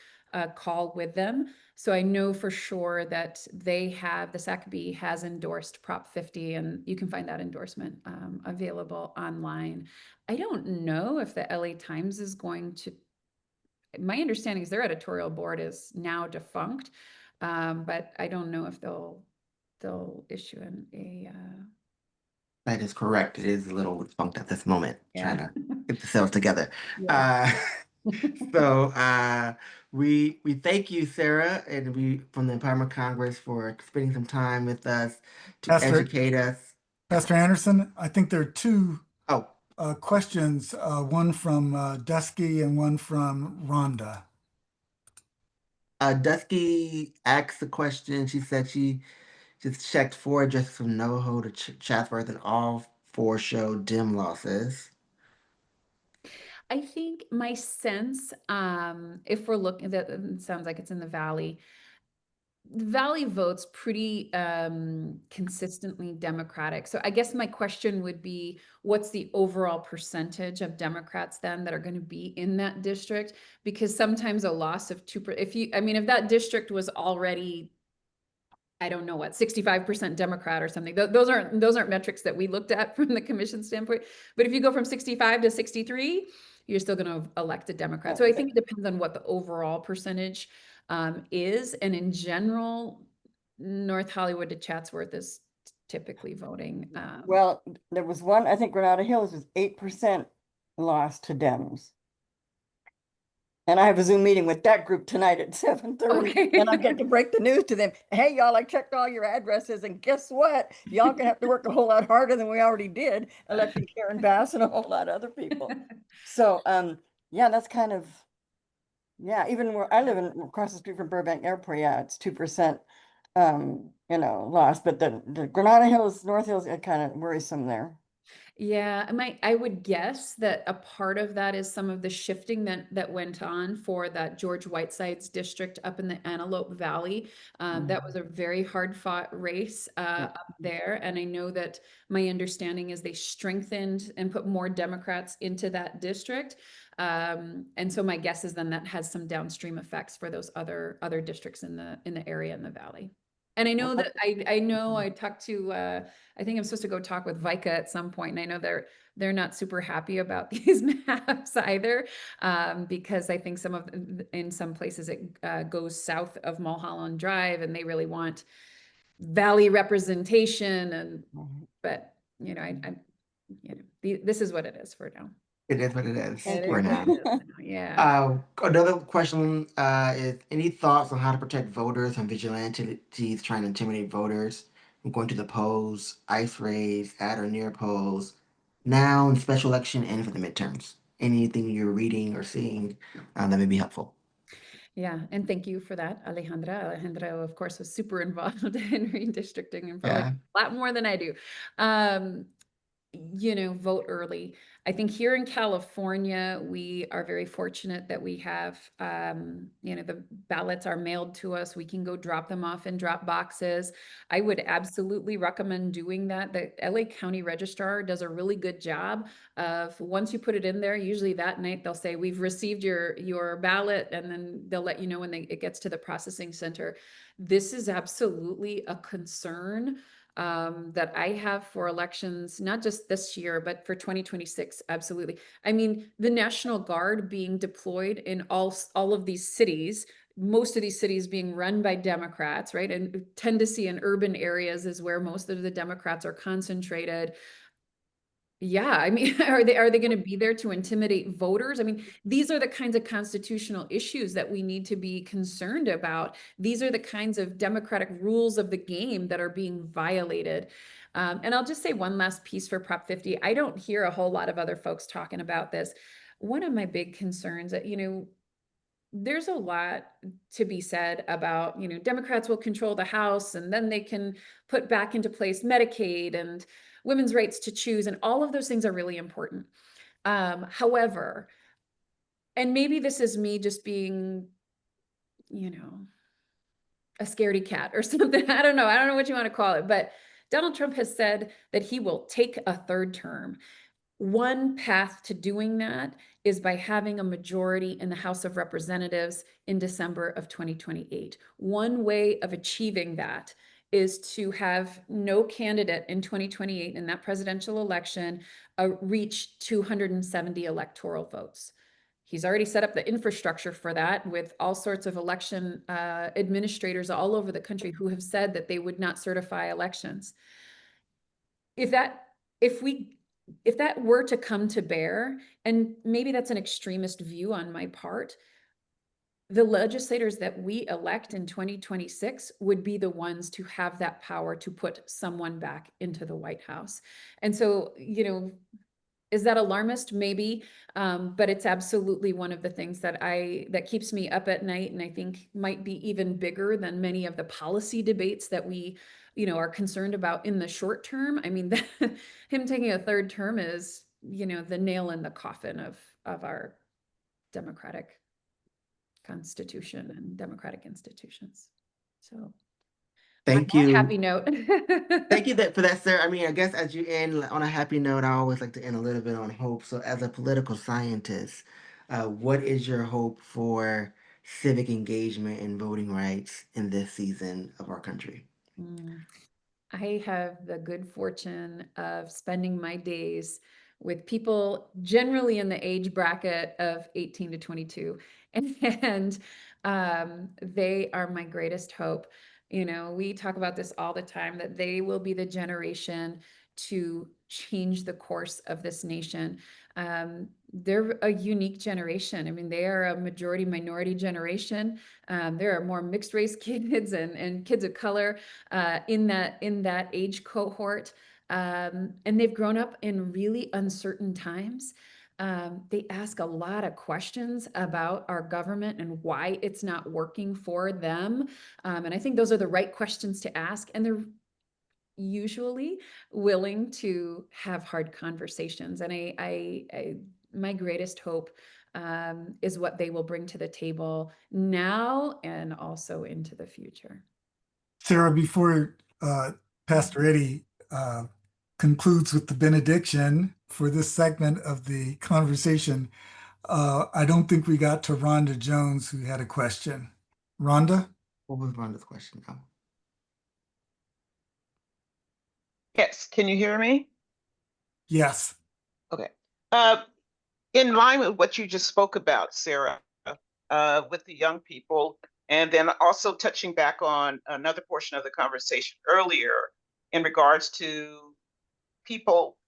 call with them. So I know for sure that the SAC-B has endorsed Prop 50, and you can find that endorsement available online. I don't know if the LA Times is going to, my understanding is their editorial board is now defunct, but I don't know if they'll issue a That is correct. It is a little defunct at this moment, trying yeah. to get the cells together. Yeah. So we thank you, Sarah, and we from the Empowerment Congress for spending some time with us to Pastor educate us. Pastor Anderson, I think there are two Oh, questions, one from Dusky and one from Rhonda. Dusky asked the question. She said she just checked 4 addresses from NoHo to Chatsworth, and all 4 show dim losses. I think my sense, if we're looking, that sounds like it's in the Valley. The Valley votes pretty consistently Democratic. So I guess my question would be, what's the overall percentage of Democrats then that are going to be in that district? Because sometimes a loss of 2%, if that district was already, I don't know what, 65% Democrat or something. Those aren't metrics that we looked at from the commission standpoint. But if you go from 65 to 63, you're still going to elect a Democrat. So I think it depends on what the overall percentage is. And in general, North Hollywood to Chatsworth is typically voting. Well, there was one, I think Granada Hills was 8% lost to Dems. And I have a Zoom meeting with that group tonight at 7:30. Okay. And I'm getting to break the news to them. Hey, y'all, I checked all your addresses, and guess what? Y'all gonna have to work a whole lot harder than we already did, electing Karen Bass and a whole lot of other people. So yeah, that's kind of, yeah, even where I live across the street from Burbank Airport, yeah, it's 2% lost. But the Granada Hills, North Hills, it kind of worrisome there. Yeah, I would guess that a part of that is some of the shifting that went on for that George Whiteside's district up in the Antelope Valley. That was a very hard fought race up there. And I know that my understanding is they strengthened and put more Democrats into that district. And so my guess is then that has some downstream effects for those other districts in the area in the valley. And I know that I talked to I think I'm supposed to go talk with Vika at some point, and I know they're not super happy about these maps either, because I think in some places it goes south of Mulholland Drive, and they really want valley representation, and but this is what it is for now. It is what it is Thank for you. now. Yeah. Another question is any thoughts on how to protect voters from vigilantes trying to intimidate voters from going to the polls, ice raids, at or near polls, now in special election and for the midterms? Anything you're reading or seeing that may be helpful? Yeah, and thank you for that, Alejandra. Alejandra, of course, was super involved in redistricting and probably Yeah. a lot more than I do. Vote early. I think here in California, we are very fortunate that we have, the ballots are mailed to us. We can go drop them off in drop boxes. I would absolutely recommend doing that. The LA County Registrar does a really good job of, once you put it in there, usually that night they'll say, we've received your ballot, and then they'll let you know when it gets to the processing center. This is absolutely a concern that I have for elections, not just this year, but for 2026. Absolutely. I mean, the National Guard being deployed in all of these cities, most of these cities being run by Democrats, right? And tend to see in urban areas is where most of the Democrats are concentrated. Yeah, I mean, are they going to be there to intimidate voters? I mean, these are the kinds of constitutional issues that we need to be concerned about. These are the kinds of democratic rules of the game that are being violated. And I'll just say one last piece for Prop 50. I don't hear a whole lot of other folks talking about this. One of my big concerns that, there's a lot to be said about, Democrats will control the House and then they can put back into place Medicaid and women's rights to choose. And all of those things are really important. However, and maybe this is me just being, a scaredy cat or something. I don't know. I don't know what you want to call it, but Donald Trump has said that he will take a third term. One path to doing that is by having a majority in the House of Representatives in December of 2028. One way of achieving that is to have no candidate in 2028 in that presidential election reach 270 electoral votes. He's already set up the infrastructure for that with all sorts of election administrators all over the country who have said that they would not certify elections. If that were to come to bear, and maybe that's an extremist view on my part, the legislators that we elect in 2026 would be the ones to have that power to put someone back into the White House. And so, is that alarmist? Maybe, but it's absolutely one of the things that keeps me up at night, and I think might be even bigger than many of the policy debates that we, are concerned about in the short term. I mean, him taking a third term is, the nail in the coffin of our democratic constitution and democratic institutions. So, Thank on that you. happy note. Thank you for that, Sarah. I mean, I guess as you end on a happy note, I always like to end a little bit on hope. So, as a political scientist, what is your hope for civic engagement and voting rights in this season of our country? I have the good fortune of spending my days with people generally in the age bracket of 18 to 22. And they are my greatest hope. We talk about this all the time, that they will be the generation to change the course of this nation. They're a unique generation. I mean, they are a majority minority generation. There are more mixed race kids and kids of color in that age cohort. And they've grown up in really uncertain times. They ask a lot of questions about our government and why it's not working for them. And I think those are the right questions to ask. And they're usually willing to have hard conversations. And my greatest hope is what they will bring to the table now and also into the future. Sarah, before Pastor Eddie concludes with the benediction for this segment of the conversation, I don't think we got to Rhonda Jones, who had a question. Rhonda? What was Rhonda's question? Oh. Yes, can you hear me? Yes. Okay. In line with what you just spoke about, Sarah, with the young people, and then also touching back on another portion of the conversation earlier in regards to people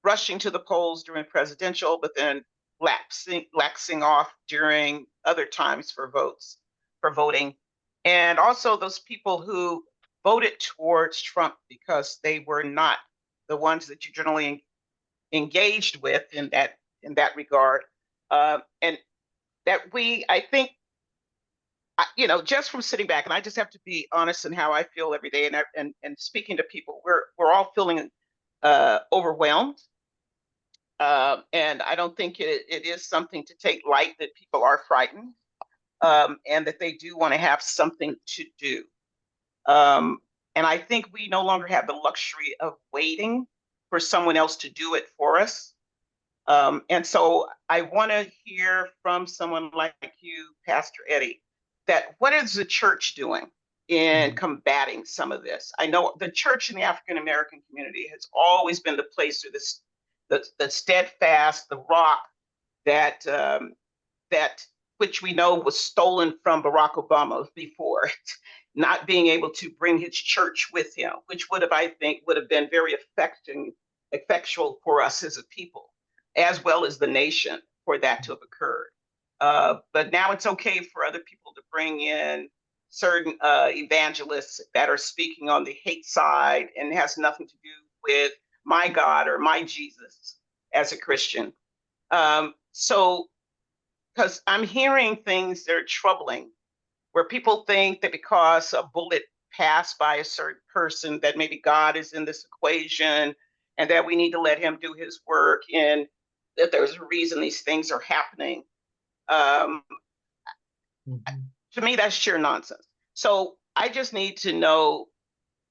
rushing to the polls during presidential, but then laxing off during other times for voting. And also those people who voted towards Trump because they were not the ones that you generally engaged with in that regard, and that I think, just from sitting back, and I just have to be honest in how I feel every day, and speaking to people, we're all feeling overwhelmed, and I don't think it is something to take light that people are frightened, and that they do want to have something to do. Um, and I think we no longer have the luxury of waiting for someone else to do it for us. And so I want to hear from someone like you, Pastor Eddie, that what is the church doing in combating some of this? I know the church in the African American community has always been the place where the steadfast, the rock that that which we know was stolen from Barack Obama before, not being able to bring his church with him, which would have, I think, would have been very effectual for us as a people, as well as the nation, for that to have occurred. But now it's okay for other people to bring in certain evangelists that are speaking on the hate side and has nothing to do with my God or my Jesus as a Christian. So because I'm hearing things that are troubling, where people think that because a bullet passed by a certain person, that maybe God is in this equation and that we need to let him do his work, and that there's a reason these things are happening. Um, to me, that's sheer nonsense. So I just need to know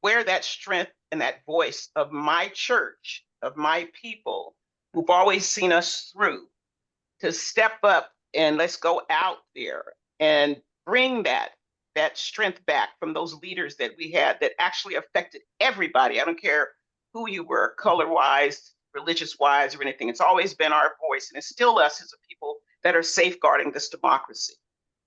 where that strength and that voice of my church, of my people who've always seen us through, to step up and let's go out there and bring that strength back from those leaders that we had that actually affected everybody. I don't care who you were, color wise, religious wise, or anything. It's always been our voice, and it's still us as a people that are safeguarding this democracy,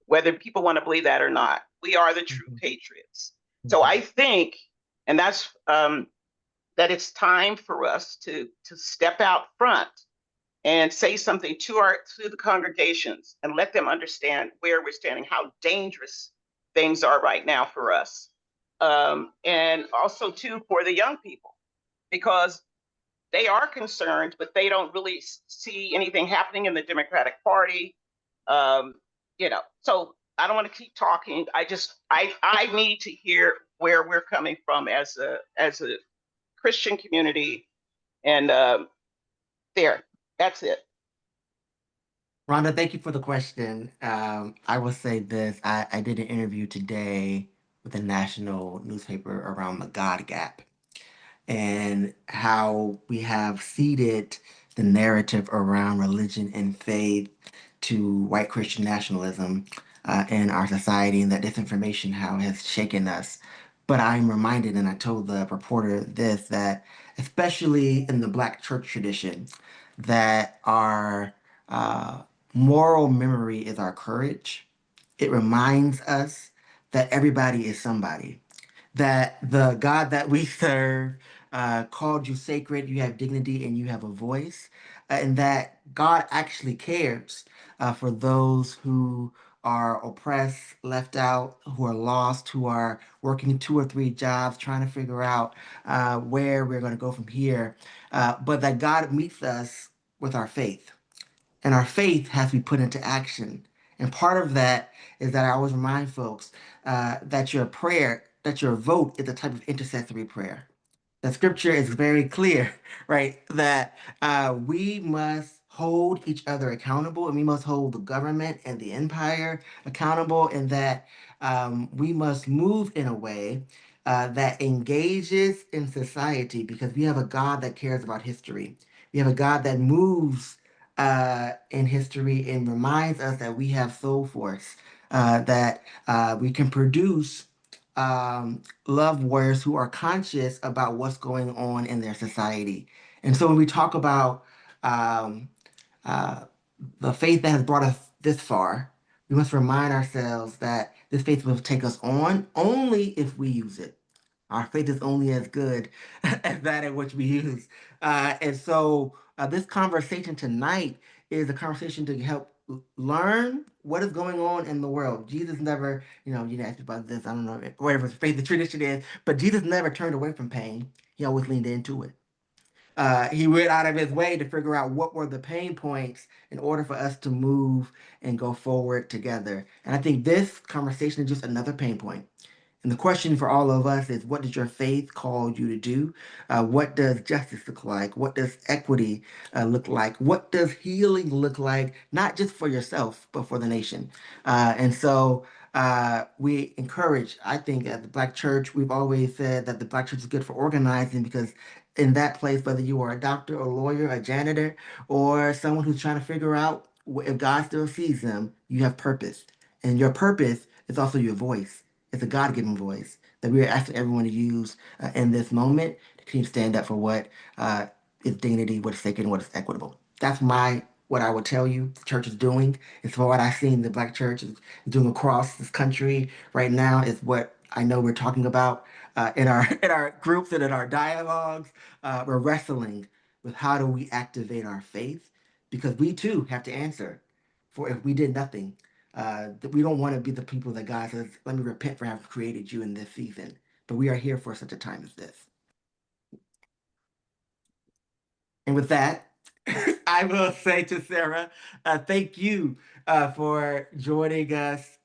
whether people want to believe that or not. We are the true patriots. So I think, and that's that it's time for us to step out front and say something to the congregations and let them understand where we're standing, how dangerous things are right now for us, and also too for the young people, because they are concerned, but they don't really see anything happening in the Democratic Party. Um, so I don't want to keep talking. I need to hear where we're coming from as a Christian community, and there, that's it. Rhonda, thank you for the question. I will say this. I did an interview today with a national newspaper around the God gap and how we have ceded the narrative around religion and faith to white Christian nationalism in our society, and that disinformation, how it has shaken us. But I'm reminded, and I told the reporter this, that especially in the Black church tradition, that our moral memory is our courage. It reminds us that everybody is somebody, that the God that we serve called you sacred, you have dignity, and you have a voice, and that God actually cares for those who are oppressed, left out, who are lost, who are working 2 or 3 jobs, trying to figure out where we're going to go from here, but that God meets us with our faith. And our faith has to be put into action. And part of that is that I always remind folks that your prayer, that your vote is a type of intercessory prayer. The scripture is very clear, right? That we must hold each other accountable, and we must hold the government and the empire accountable, and that we must move in a way that engages in society, because we have a God that cares about history. We have a God that moves in history and reminds us that we have soul force, that we can produce love warriors who are conscious about what's going on in their society. And so when we talk about um, uh, the faith that has brought us this far, we must remind ourselves that this faith will take us on only if we use it. Our faith is only as good as that in which we use. And so this conversation tonight is a conversation to help learn what is going on in the world. Jesus never, you didn't ask me about this, I don't know, whatever faith the tradition is, but Jesus never turned away from pain. He always leaned into it. He went out of his way to figure out what were the pain points in order for us to move and go forward together. And I think this conversation is just another pain point. And the question for all of us is, what does your faith call you to do? What does justice look like? What does equity look like? What does healing look like, not just for yourself, but for the nation? And so we encourage, I think, at the Black Church, we've always said that the Black Church is good for organizing because in that place, whether you are a doctor, a lawyer, a janitor, or someone who's trying to figure out if God still sees them, you have purpose. And your purpose is also your voice. It's a God-given voice that we are asking everyone to use in this moment to continue to stand up for what is dignity, what is sacred, and what is equitable. That's what I would tell you the church is doing. It's what I've seen the Black church is doing across this country right now. Is what I know we're talking about in our groups and in our dialogues. We're wrestling with how do we activate our faith because we too have to answer for if we did nothing. That we don't want to be the people that God says, let me repent for having created you in this season. But we are here for such a time as this. And with that, I will say to Sara, thank you for joining us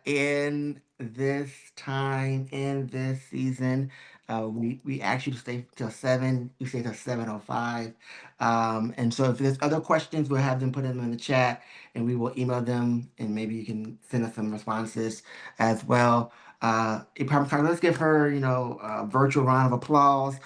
in this time, in this season. We asked you to stay till 7. You stayed till 7:05. And so if there's other questions, we'll have them put them in the chat and we will email them and maybe you can send us some responses as well. Let's give her, a virtual round of applause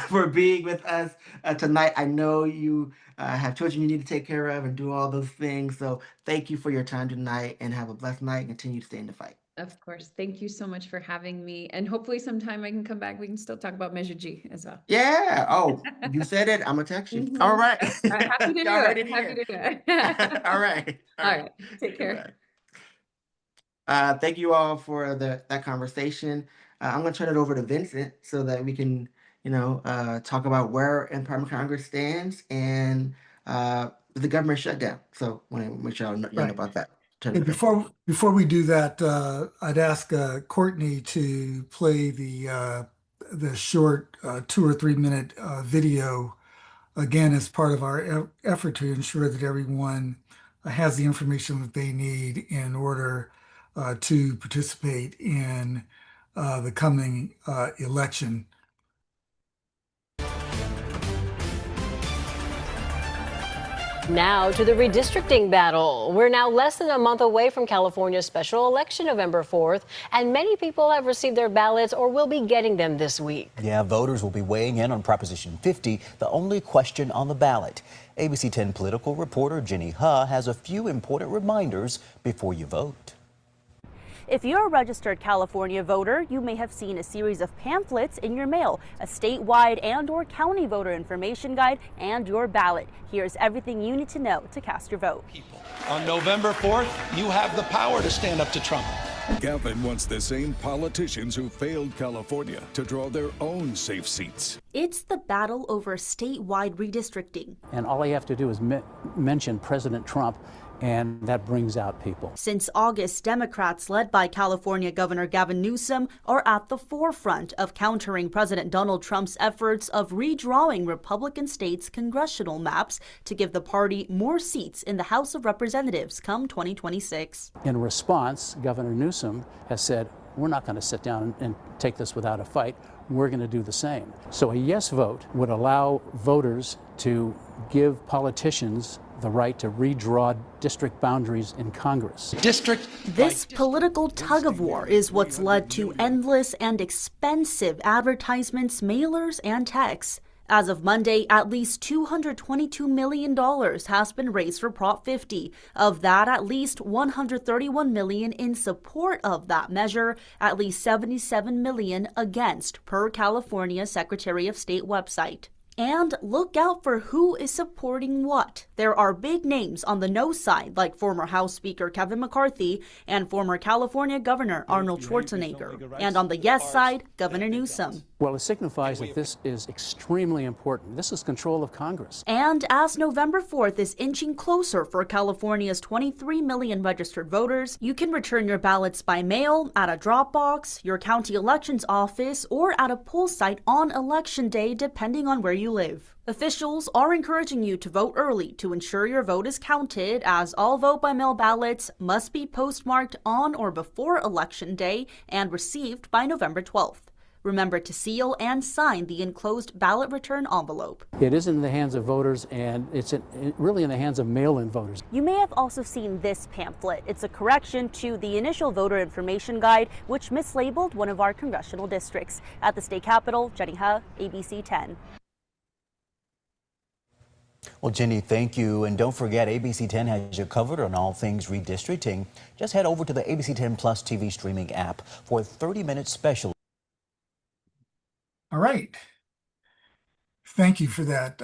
for being with us tonight. I know you have children you need to take care of and do all those things. So thank you for your time tonight and have a blessed night and continue to stay in the fight. Of course. Thank you so much for having me. And hopefully sometime I can come back. We can still talk about Measure G as well. Yeah. Oh, you said it. I'm going to text you. Mhm. All right. Happy to do Y'all heard it. it Happy here. to do it. All right. All right. Take care. Thank you all for that conversation. I'm going to turn it over to Vincent so that we can, talk about where Empowerment Congress stands and the government shutdown. So I want to make sure y'all know Right. about that. Hey, before we do that, I'd ask Courtney to play the short 2 or 3 minute video again as part of our effort to ensure that everyone has the information that they need in order to participate in the coming election. Now to the redistricting battle. We're now less than a month away from California's special election November 4th, and many people have received their ballots or will be getting them this week. Yeah, voters will be weighing in on Proposition 50, the only question on the ballot. ABC 10 political reporter Jenny Huh has a few important reminders before you vote. If you're a registered California voter, you may have seen a series of pamphlets in your mail, a statewide and/or county voter information guide, and your ballot. Here's everything you need to know to cast your vote. On November 4th, you have the power to stand up to Trump. Gavin wants the same politicians who failed California to draw their own safe seats. It's the battle over statewide redistricting. And all you have to do is mention President Trump, and that brings out people. Since August, Democrats led by California Governor Gavin Newsom are at the forefront of countering President Donald Trump's efforts of redrawing Republican states' congressional maps to give the party more seats in the House of Representatives come 2026. In response, Governor Newsom has said, we're not going to sit down and take this without a fight. We're going to do the same. So a yes vote would allow voters to give politicians the right to redraw district boundaries in Congress. This political tug-of-war is what's led to endless and expensive advertisements, mailers, and texts. As of Monday, at least $222 million has been raised for Prop 50. Of that, at least $131 million in support of that measure, at least $77 million against, per California Secretary of State website. And look out for who is supporting what. There are big names on the no side, like former House Speaker Kevin McCarthy and former California Governor Arnold Schwarzenegger. And on the yes side, Governor Newsom. Well, it signifies that this is extremely important. This is control of Congress. And as November 4th is inching closer for California's 23 million registered voters, you can return your ballots by mail, at a drop box, your county elections office, or at a poll site on Election Day, depending on where you live. Officials are encouraging you to vote early to ensure your vote is counted, as all vote-by-mail ballots must be postmarked on or before Election Day and received by November 12th. Remember to seal and sign the enclosed ballot return envelope. It is in the hands of voters, and it's really in the hands of mail-in voters. You may have also seen this pamphlet. It's a correction to the initial voter information guide, which mislabeled one of our congressional districts. At the state capitol, Jenny Huh, ABC 10. Well, Jenny, thank you. And don't forget, ABC 10 has you covered on all things redistricting. Just head over to the ABC 10 Plus TV streaming app for a 30-minute special. All right. Thank you for that.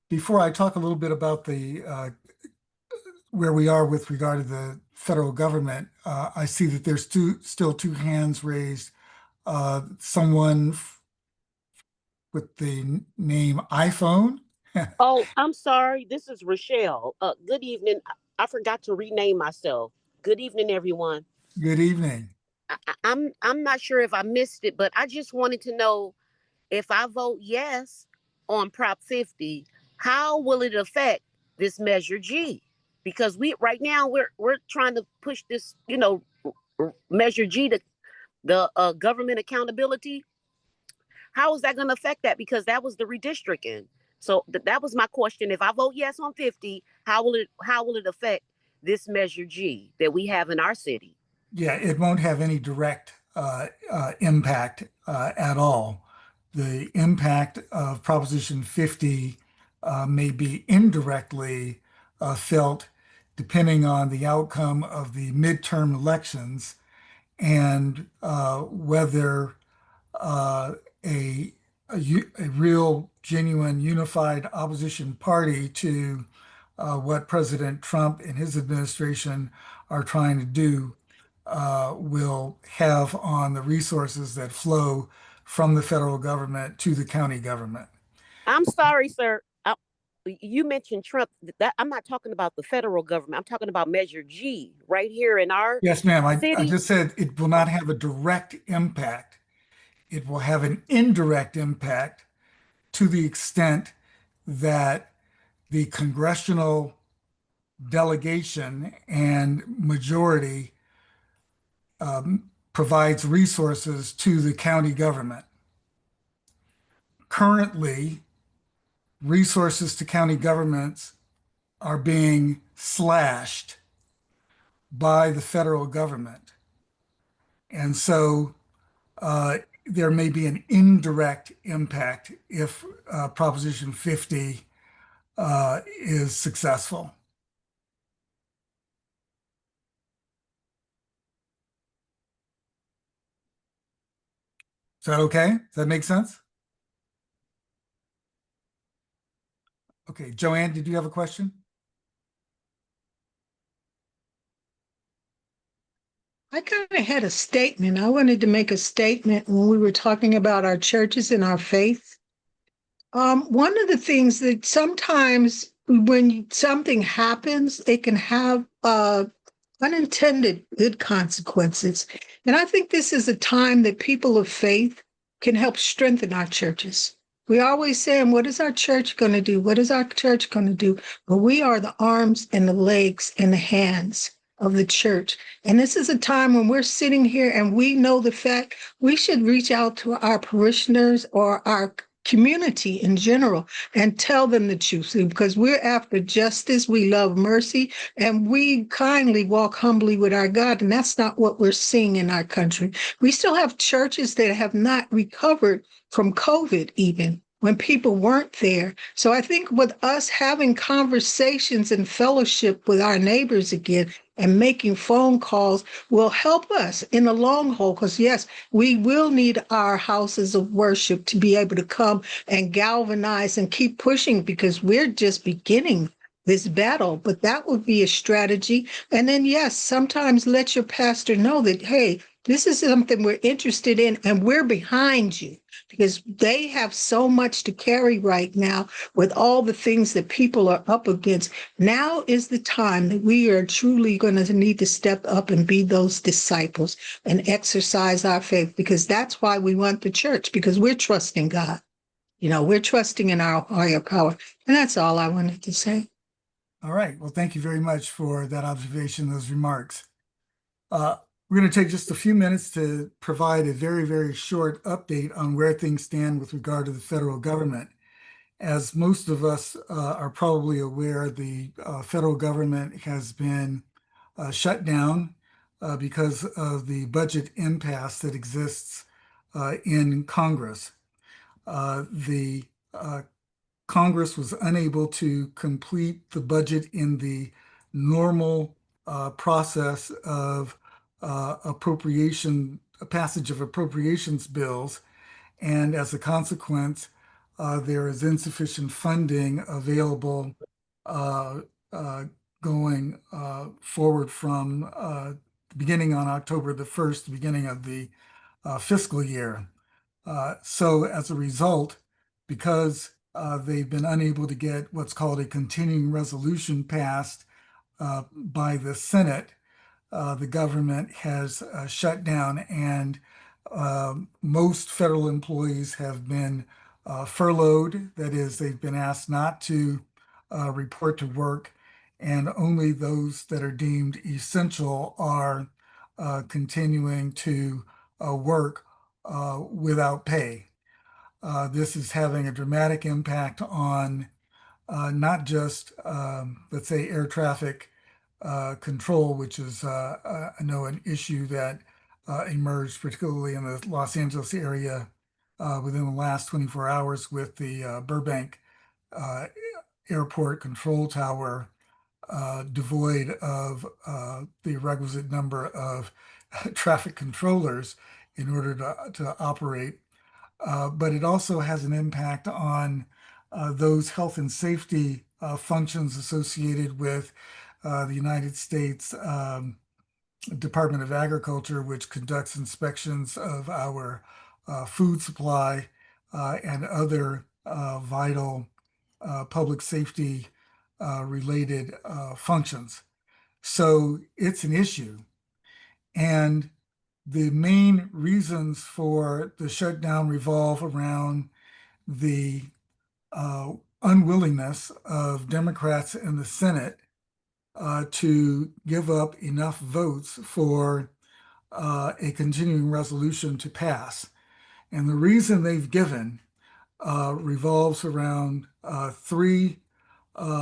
Before I talk a little bit about the where we are with regard to the federal government, I see that there's still two hands raised. Someone with the name iPhone. Oh, I'm sorry. This is Rochelle. Good evening. I forgot to rename myself. Good evening, everyone. Good evening. I'm not sure if I missed it, but I just wanted to know, if I vote yes on Prop 50, how will it affect this Measure G? Because right now we're trying to push this, Measure G, the government accountability. How is that going to affect that? Because that was the redistricting. So that was my question. If I vote yes on 50, how will it affect this Measure G that we have in our city? Yeah, it won't have any direct impact at all. The impact of Proposition 50 may be indirectly felt depending on the outcome of the midterm elections and whether a real, genuine, unified opposition party to what President Trump and his administration are trying to do will have on the resources that flow from the federal government to the county government. I'm sorry, sir. You mentioned Trump. I'm not talking about the federal government. I'm talking about Measure G right here in our Yes, ma'am. I city. just said it will not have a direct impact. It will have an indirect impact to the extent that the congressional delegation and majority provides resources to the county government. Currently, resources to county governments are being slashed by the federal government. And so there may be an indirect impact if Proposition 50 is successful. Is that okay? Does that make sense? Okay, Joanne, did you have a question? I kind of had a statement. I wanted to make a statement when we were talking about our churches and our faith. One of the things that sometimes when something happens, it can have unintended good consequences. And I think this is a time that people of faith can help strengthen our churches. We always saying, what is our church going to do? What is our church going to do? But we are the arms and the legs and the hands of the church. And this is a time when we're sitting here and we know the fact we should reach out to our parishioners or our community in general and tell them the truth, because we're after justice, we love mercy, and we kindly walk humbly with our God. And that's not what we're seeing in our country. We still have churches that have not recovered from COVID even, when people weren't there. So I think with us having conversations and fellowship with our neighbors again and making phone calls will help us in the long haul. Because yes, we will need our houses of worship to be able to come and galvanize and keep pushing, because we're just beginning this battle. But that would be a strategy. And then yes, sometimes let your pastor know that, hey, This is something we're interested in, and we're behind you because they have so much to carry right now with all the things that people are up against. Now is the time that we are truly going to need to step up and be those disciples and exercise our faith, because that's why we want the church, because we're trusting God. We're trusting in our higher power. And that's all I wanted to say. All right. Well, thank you very much for that observation, those remarks. We're going to take just a few minutes to provide a very, very short update on where things stand with regard to the federal government. As most of us are probably aware, the federal government has been shut down because of the budget impasse that exists in Congress. The Congress was unable to complete the budget in the normal process of passage of appropriations bills. And as a consequence, there is insufficient funding available going forward from beginning on October the 1st, the beginning of the fiscal year. So as a result, because they've been unable to get what's called a continuing resolution passed by the Senate, the government has shut down, and most federal employees have been furloughed. That is, they've been asked not to report to work, and only those that are deemed essential are continuing to work without pay. This is having a dramatic impact on not just, let's say, air traffic control, which is, I know, an issue that emerged particularly in the Los Angeles area within the last 24 hours with the Burbank airport control tower devoid of the requisite number of traffic controllers in order to operate. But it also has an impact on those health and safety functions associated with the United States Department of Agriculture, which conducts inspections of our food supply and other vital public safety related functions. So it's an issue. And the main reasons for the shutdown revolve around the unwillingness of Democrats in the Senate to give up enough votes for a continuing resolution to pass. And the reason they've given revolves around three,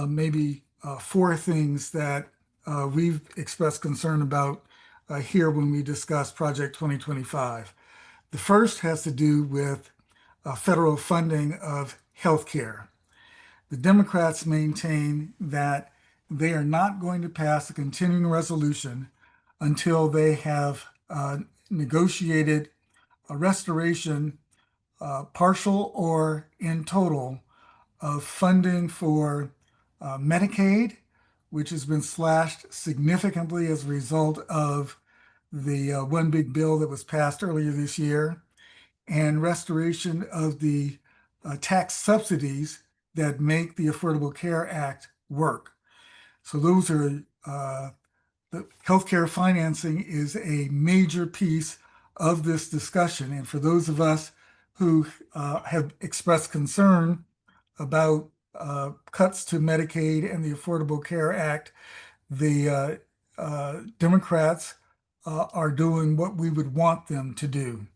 maybe four things that we've expressed concern about here when we discuss Project 2025. The first has to do with federal funding of healthcare. The Democrats maintain that they are not going to pass a continuing resolution until they have negotiated a restoration, partial or in total, of funding for Medicaid, which has been slashed significantly as a result of the one big bill that was passed earlier this year, and restoration of the tax subsidies that make the Affordable Care Act work. So those are the healthcare financing is a major piece of this discussion. And for those of us who have expressed concern about cuts to Medicaid and the Affordable Care Act, the Democrats are doing what we would want them to do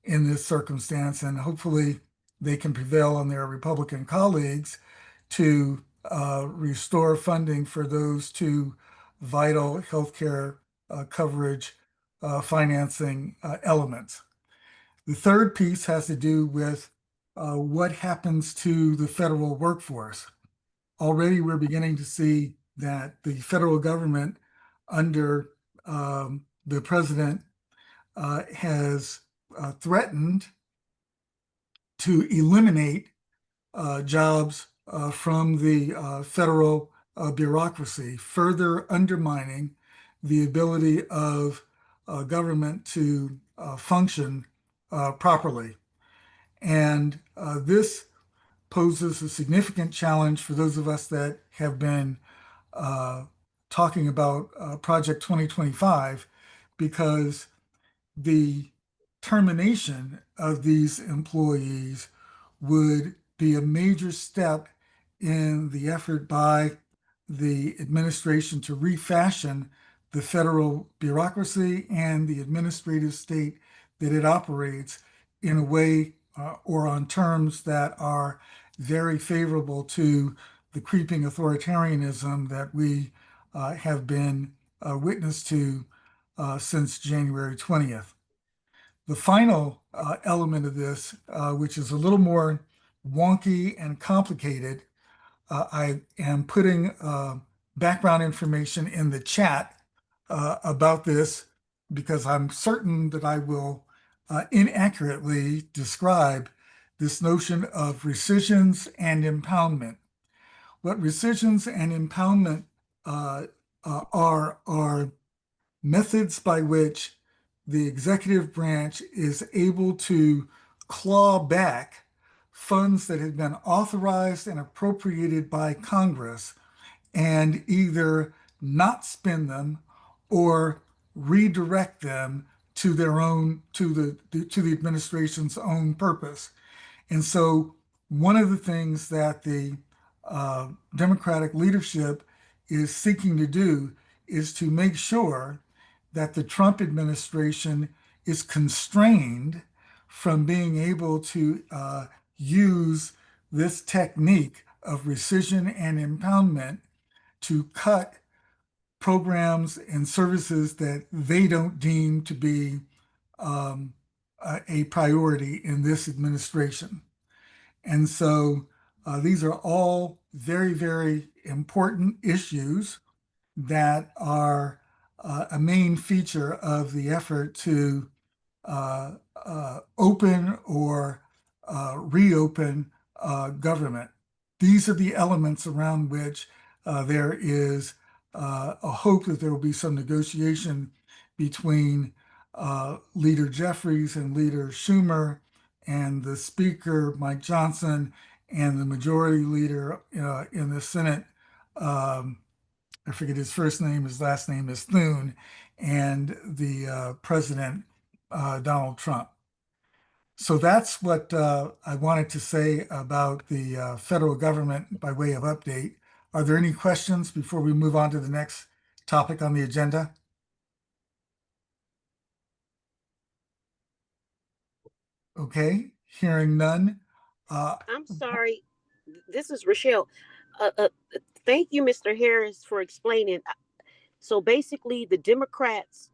in this circumstance, and hopefully they can prevail on their Republican colleagues to restore funding for those two vital healthcare coverage financing elements. The third piece has to do with what happens to the federal workforce. Already we're beginning to see that the federal government under the president has threatened to eliminate jobs from the federal bureaucracy, further undermining the ability of government to function properly. And this poses a significant challenge for those of us that have been talking about Project 2025, because the termination of these employees would be a major step in the effort by the administration to refashion the federal bureaucracy and the administrative state that it operates in a way or on terms that are very favorable to the creeping authoritarianism that we have been witness to since January 20th. The final element of this, which is a little more wonky and complicated, I am putting background information in the chat about this because I'm certain that I will inaccurately describe this notion of rescissions and impoundment. What rescissions and impoundment are methods by which the executive branch is able to claw back funds that have been authorized and appropriated by Congress and either not spend them or redirect them to their own to the administration's own purpose. And so one of the things that the Democratic leadership is seeking to do is to make sure that the Trump administration is constrained from being able to use this technique of rescission and impoundment to cut programs and services that they don't deem to be a priority in this administration. And so these are all very, very important issues that are a main feature of the effort to open or reopen government. These are the elements around which there is a hope that there will be some negotiation between Leader Jeffries and Leader Schumer and the Speaker, Mike Johnson, and the Majority Leader in the Senate. I forget his first name, his last name is Thune, and the President, Donald Trump. So that's what I wanted to say about the federal government by way of update. Are there any questions before we move on to the next topic on the agenda? Okay, hearing none. I'm sorry. This is Rochelle. Thank you, Mr. Harris, for explaining. So basically, the Democrats,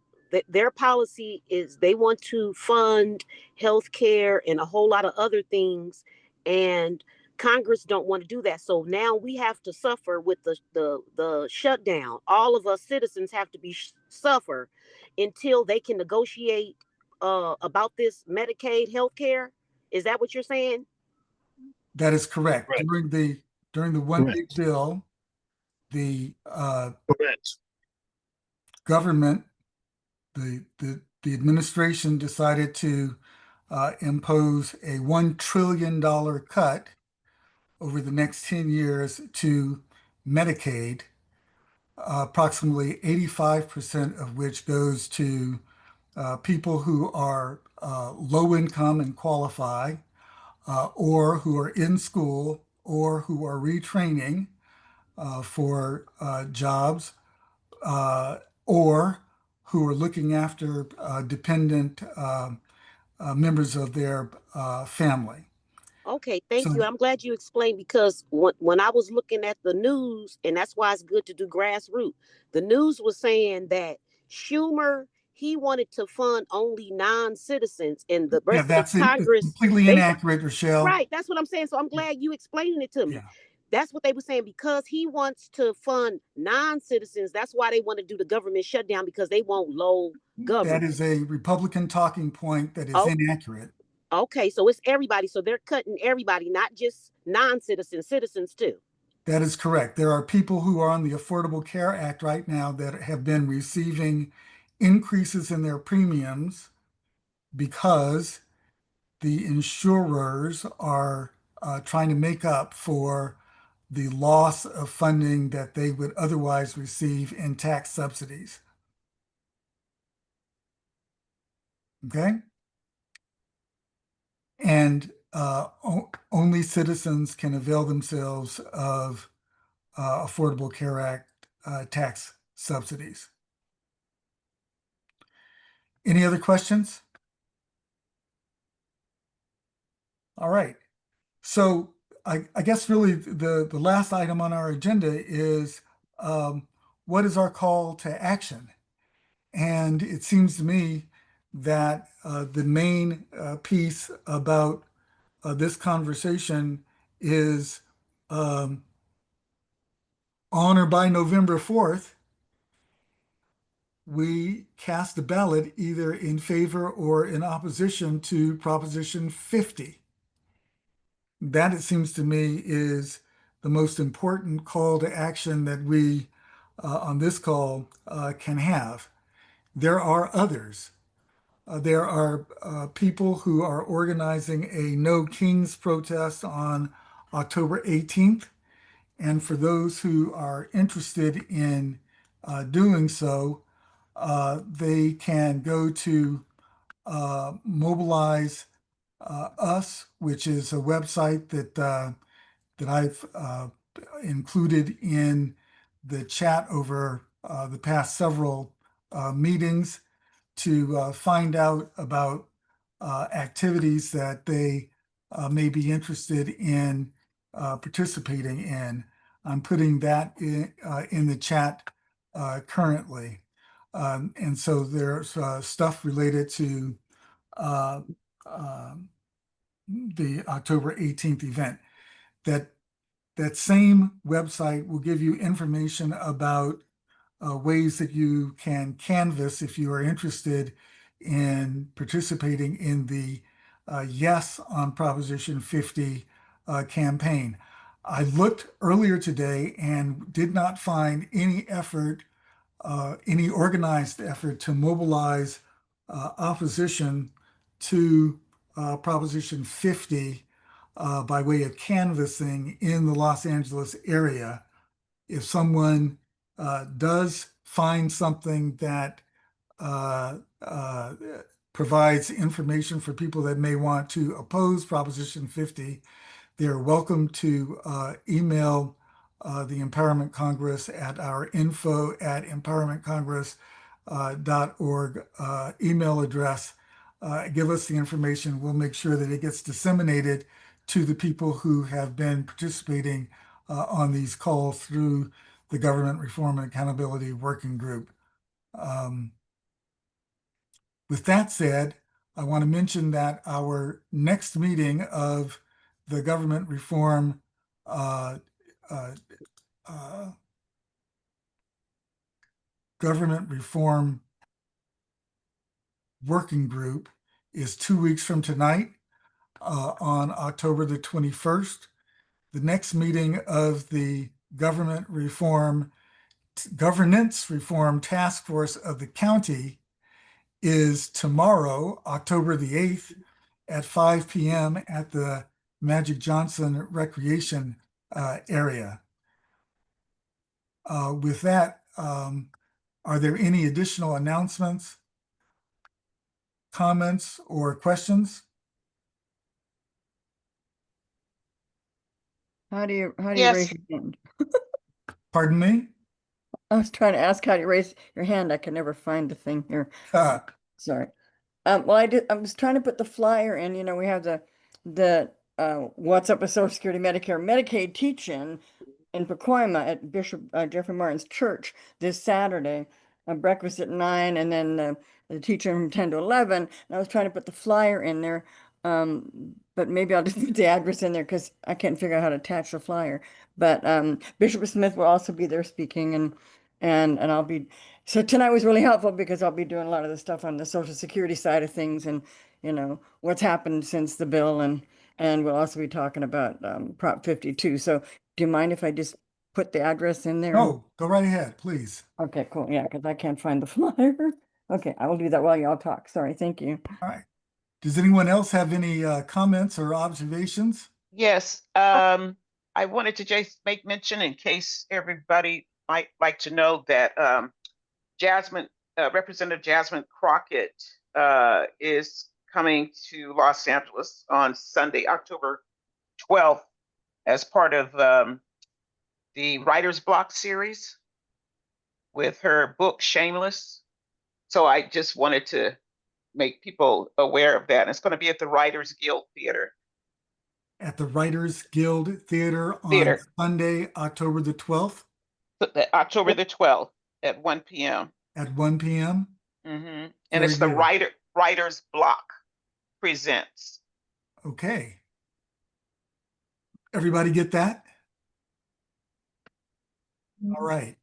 their policy is they want to fund health care and a whole lot of other things, and Congress don't want to do that. So now we have to suffer with the shutdown. All of us citizens have to suffer until they can negotiate about this Medicaid health care. Is that what you're saying? That is correct. Correct. During the one big bill, the Correct. government, the administration decided to impose a $1 trillion cut over the next 10 years to Medicaid, approximately 85% of which goes to people who are low income and qualify, or who are in school, or who are retraining for jobs, or who are looking after dependent members of their family. Okay, thank So you. I'm glad you explained because when I was looking at the news, and that's why it's good to do grassroots, the news was saying that Schumer, he wanted to fund only non-citizens, and the yeah, rest of that's it's Congress, completely they inaccurate, Rochelle. right. That's what I'm saying. So I'm glad you explaining it to me. Yeah, That's what they were saying because he wants to fund non-citizens. That's why they want to do the government shutdown because they want low that government. is a Republican talking point that is Oh, inaccurate. okay. So it's everybody. So they're cutting everybody, not just non-citizens, citizens too. That is correct. There are people who are on the Affordable Care Act right now that have been receiving increases in their premiums because the insurers are trying to make up for the loss of funding that they would otherwise receive in tax subsidies. Okay? And only citizens can avail themselves of Affordable Care Act tax subsidies. Any other questions? All right. So I guess really the last item on our agenda is what is our call to action? And it seems to me that the main piece about this conversation is on or by November 4th, we cast a ballot either in favor or in opposition to Proposition 50. That, it seems to me, is the most important call to action that we on this call can have. There are others. There are people who are organizing a No Kings protest on October 18th. And for those who are interested in doing so, they can go to Mobilize Us, which is a website that I've included in the chat over the past several meetings to find out about activities that they may be interested in participating in. I'm putting that in the chat currently. And so there's stuff related to the October 18th event. That same website will give you information about ways that you can canvass if you are interested in participating in the Yes on Proposition 50 campaign. I looked earlier today and did not find any effort, any organized effort to mobilize opposition to Proposition 50 by way of canvassing in the Los Angeles area. If someone does find something that provides information for people that may want to oppose Proposition 50, they're welcome to email the Empowerment Congress at our info@empowermentcongress.org email address. Give us the information. We'll make sure that it gets disseminated to the people who have been participating on these calls through the Government Reform and Accountability Working Group. With that said, I want to mention that our next meeting of the Government Reform Working Group is 2 weeks from tonight on October the 21st. The next meeting of the Governance Reform Task Force of the county is tomorrow, October the 8th at 5 p.m. at the Magic Johnson Recreation area. With that, are there any additional announcements, comments, or questions? How do you Yes. raise your hand? Pardon me? I was trying to ask how do you raise your hand. I can never find the thing here. Sorry. Well, I was trying to put the flyer in. You know, we have the What's Up with Social Security, Medicare, Medicaid teach-in Pacoima at Bishop Jeffrey Martin's church this Saturday. Breakfast at 9, and then the teach-in from 10 to 11. And I was trying to put the flyer in there, but maybe I'll just put the address in there because I can't figure out how to attach the flyer. But Bishop Smith will also be there speaking, and I'll be. So tonight was really helpful because I'll be doing a lot of the stuff on the Social Security side of things, and you know what's happened since the bill, and we'll also be talking about Prop 52. So do you mind if I just put the address in there? No, go right ahead, please. Okay, cool. Yeah, because I can't find the flyer. Okay, I will do that while y'all talk. Sorry, thank you. All right. Does anyone else have any comments or observations? Yes, I wanted to just make mention in case everybody might like to know that Representative Jasmine Crockett is coming to Los Angeles on Sunday, October 12th, as part of the Writer's Block series with her book Shameless. So I just wanted to make people aware of that. And it's going to be at the Writers Guild Theater. At the Writers Guild Theater on Theater. Sunday, October the 12th October the 12th at 1 p.m. at 1 p.m. And Very it's the good. Writers Block presents. Okay. Everybody get that? All right.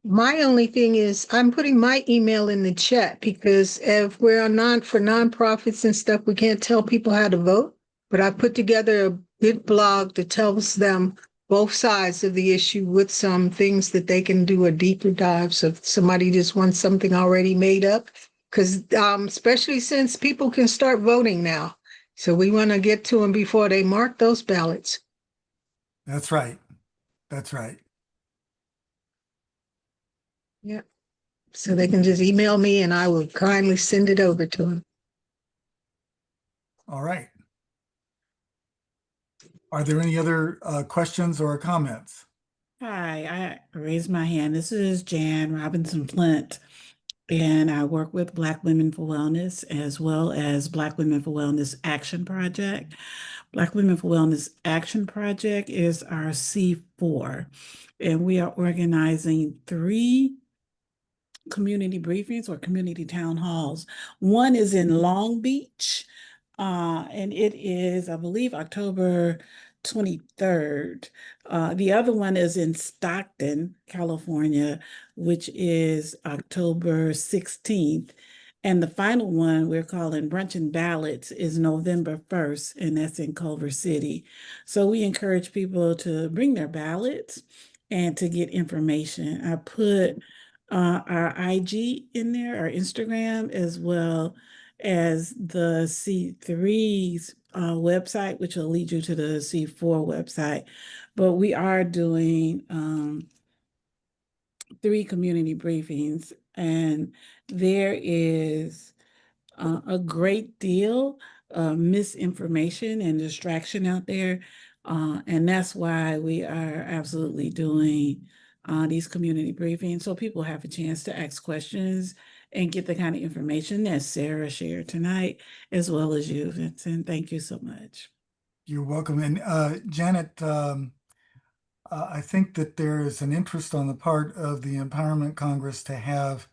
My only thing is I'm putting my email in the chat because if we're for nonprofits and stuff, we can't tell people how to vote. But I put together a good blog that tells them both sides of the issue with some things that they can do a deeper dive. So if somebody just wants something already made up, because especially since people can start voting now. So we want to get to them before they mark those ballots. That's right. That's right. Yeah. So they can just email me and I will kindly send it over to them. All right. Are there any other questions or comments? Hi, I raised my hand. This is Jan Robinson Flint, and I work with Black Women for Wellness as well as Black Women for Wellness Action Project. Black Women for Wellness Action Project is our C4, and we are organizing 3 community briefings or community town halls. One is in Long Beach, and it is, I believe, October 23rd. The other one is in Stockton, California, which is October 16th. And the final one we're calling Brunch and Ballots is November 1st, and that's in Culver City. So we encourage people to bring their ballots and to get information. I put our IG in there, our Instagram, as well as the C3's website, which will lead you to the C4 website. But we are doing 3 community briefings, and there is a great deal of misinformation and distraction out there. And that's why we are absolutely doing these community briefings so people have a chance to ask questions and get the kind of information that Sara shared tonight, as well as you, Vincent. Thank you so much. You're welcome. And Janet, I think that there is an interest on the part of the Empowerment Congress to have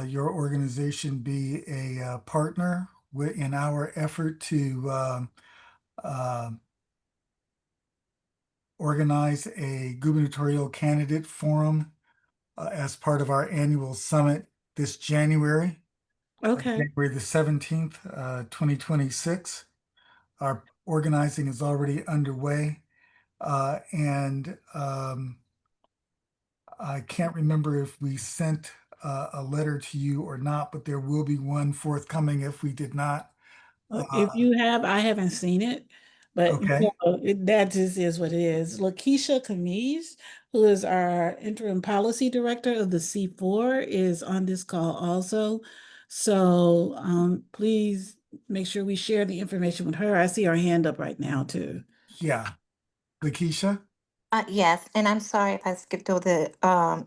your organization be a partner in our effort to organize a gubernatorial candidate forum as part of our annual summit this January. Okay. January the 17th, 2026. Our organizing is already underway. And I can't remember if we sent a letter to you or not, but there will be one forthcoming if we did not. If you have, I haven't seen it, but you Okay. know, that just is what it is. Lakeisha Camise, who is our interim policy director of the C4, is on this call also. So please make sure we share the information with her. I see her hand up right now too. Yeah. Lakeisha? Yes, and I'm sorry if I skipped over the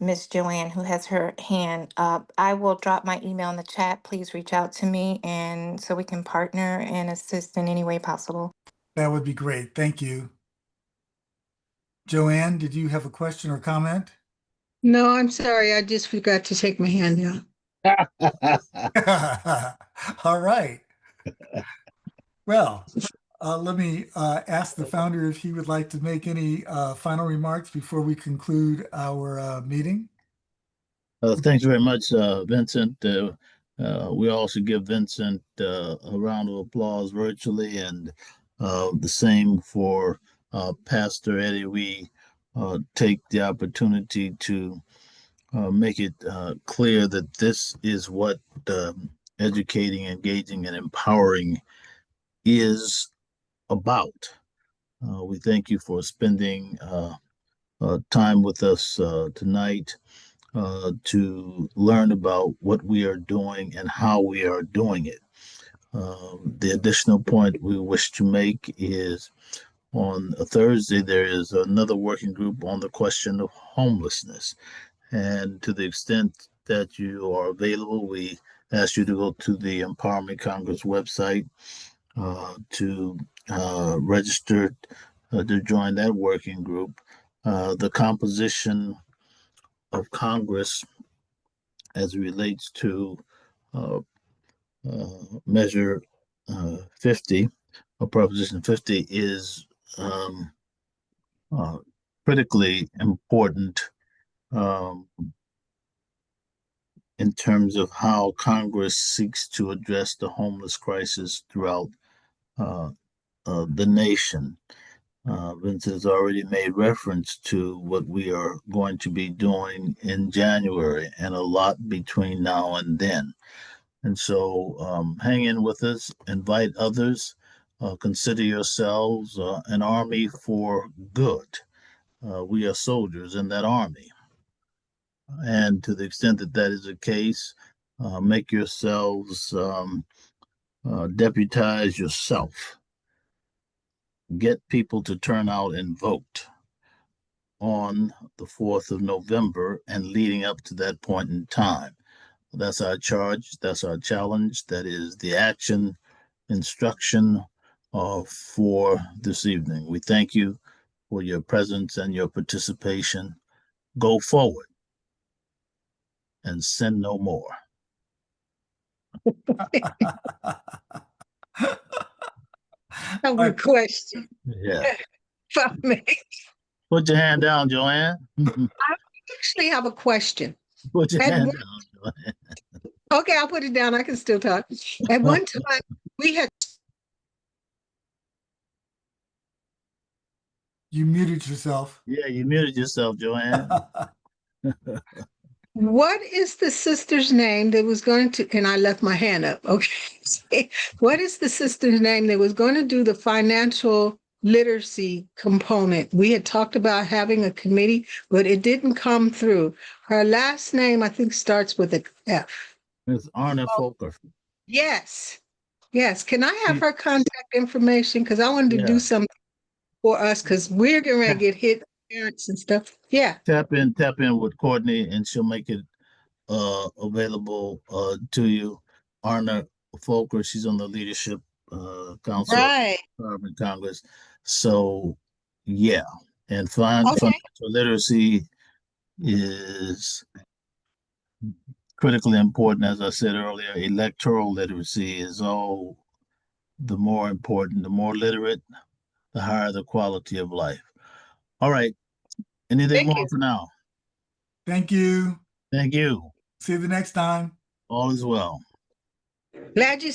Miss Joanne who has her hand up. I will drop my email in the chat. Please reach out to me and so we can partner and assist in any way possible. That would be great. Thank you. Joanne, did you have a question or comment? No, I'm sorry. I just forgot to take my hand down. All right. Well, let me ask the founder if he would like to make any final remarks before we conclude our meeting. Thanks very much, Vincent. We also give Vincent a round of applause virtually, and the same for Pastor Eddie. We take the opportunity to make it clear that this is what educating, engaging, and empowering is about. We thank you for spending time with us tonight to learn about what we are doing and how we are doing it. The additional point we wish to make is on a Thursday, there is another working group on the question of homelessness. And to the extent that you are available, we ask you to go to the Empowerment Congress website to register to join that working group. The composition of Congress as it relates to Measure 50 or Proposition 50 is critically important in terms of how Congress seeks to address the homeless crisis throughout the nation. Vince has already made reference to what we are going to be doing in January and a lot between now and then. And so hang in with us, invite others, consider yourselves an army for good. We are soldiers in that army. And to the extent that that is the case, make yourselves deputize yourself. Get people to turn out and vote on the 4th of November and leading up to that point in time. That's our charge. That's our challenge. That is the action instruction for this evening. We thank you for your presence and your participation. Go forward and sin no more. I have a question. Yeah. If I may. Put your hand down, Joanne. I actually have a question. Put your At hand one- down, Joanne. Okay, I'll put it down. I can still talk. At one time, we had. You muted yourself. Yeah, you muted yourself, Joanne. What is the sister's name that was going to, and I left my hand up. Okay. What is the sister's name that was going to do the financial literacy component? We had talked about having a committee, but it didn't come through. Her last name, I think, starts with an F. It's Arna Folker. Yes. Yes. Can I have her contact information? Because I wanted to do something for us because we're getting ready to get hit, parents and stuff. Yeah. Tap in with Courtney and she'll make it available to you. Arna Folker, she's on the leadership council Right. of Congress. So yeah. And financial literacy is critically important. As I said earlier, electoral literacy is all the more important. The more literate, the higher the quality of life. All right. Anything more for now? Thank you. Thank you. See you the next time. All is well. Glad you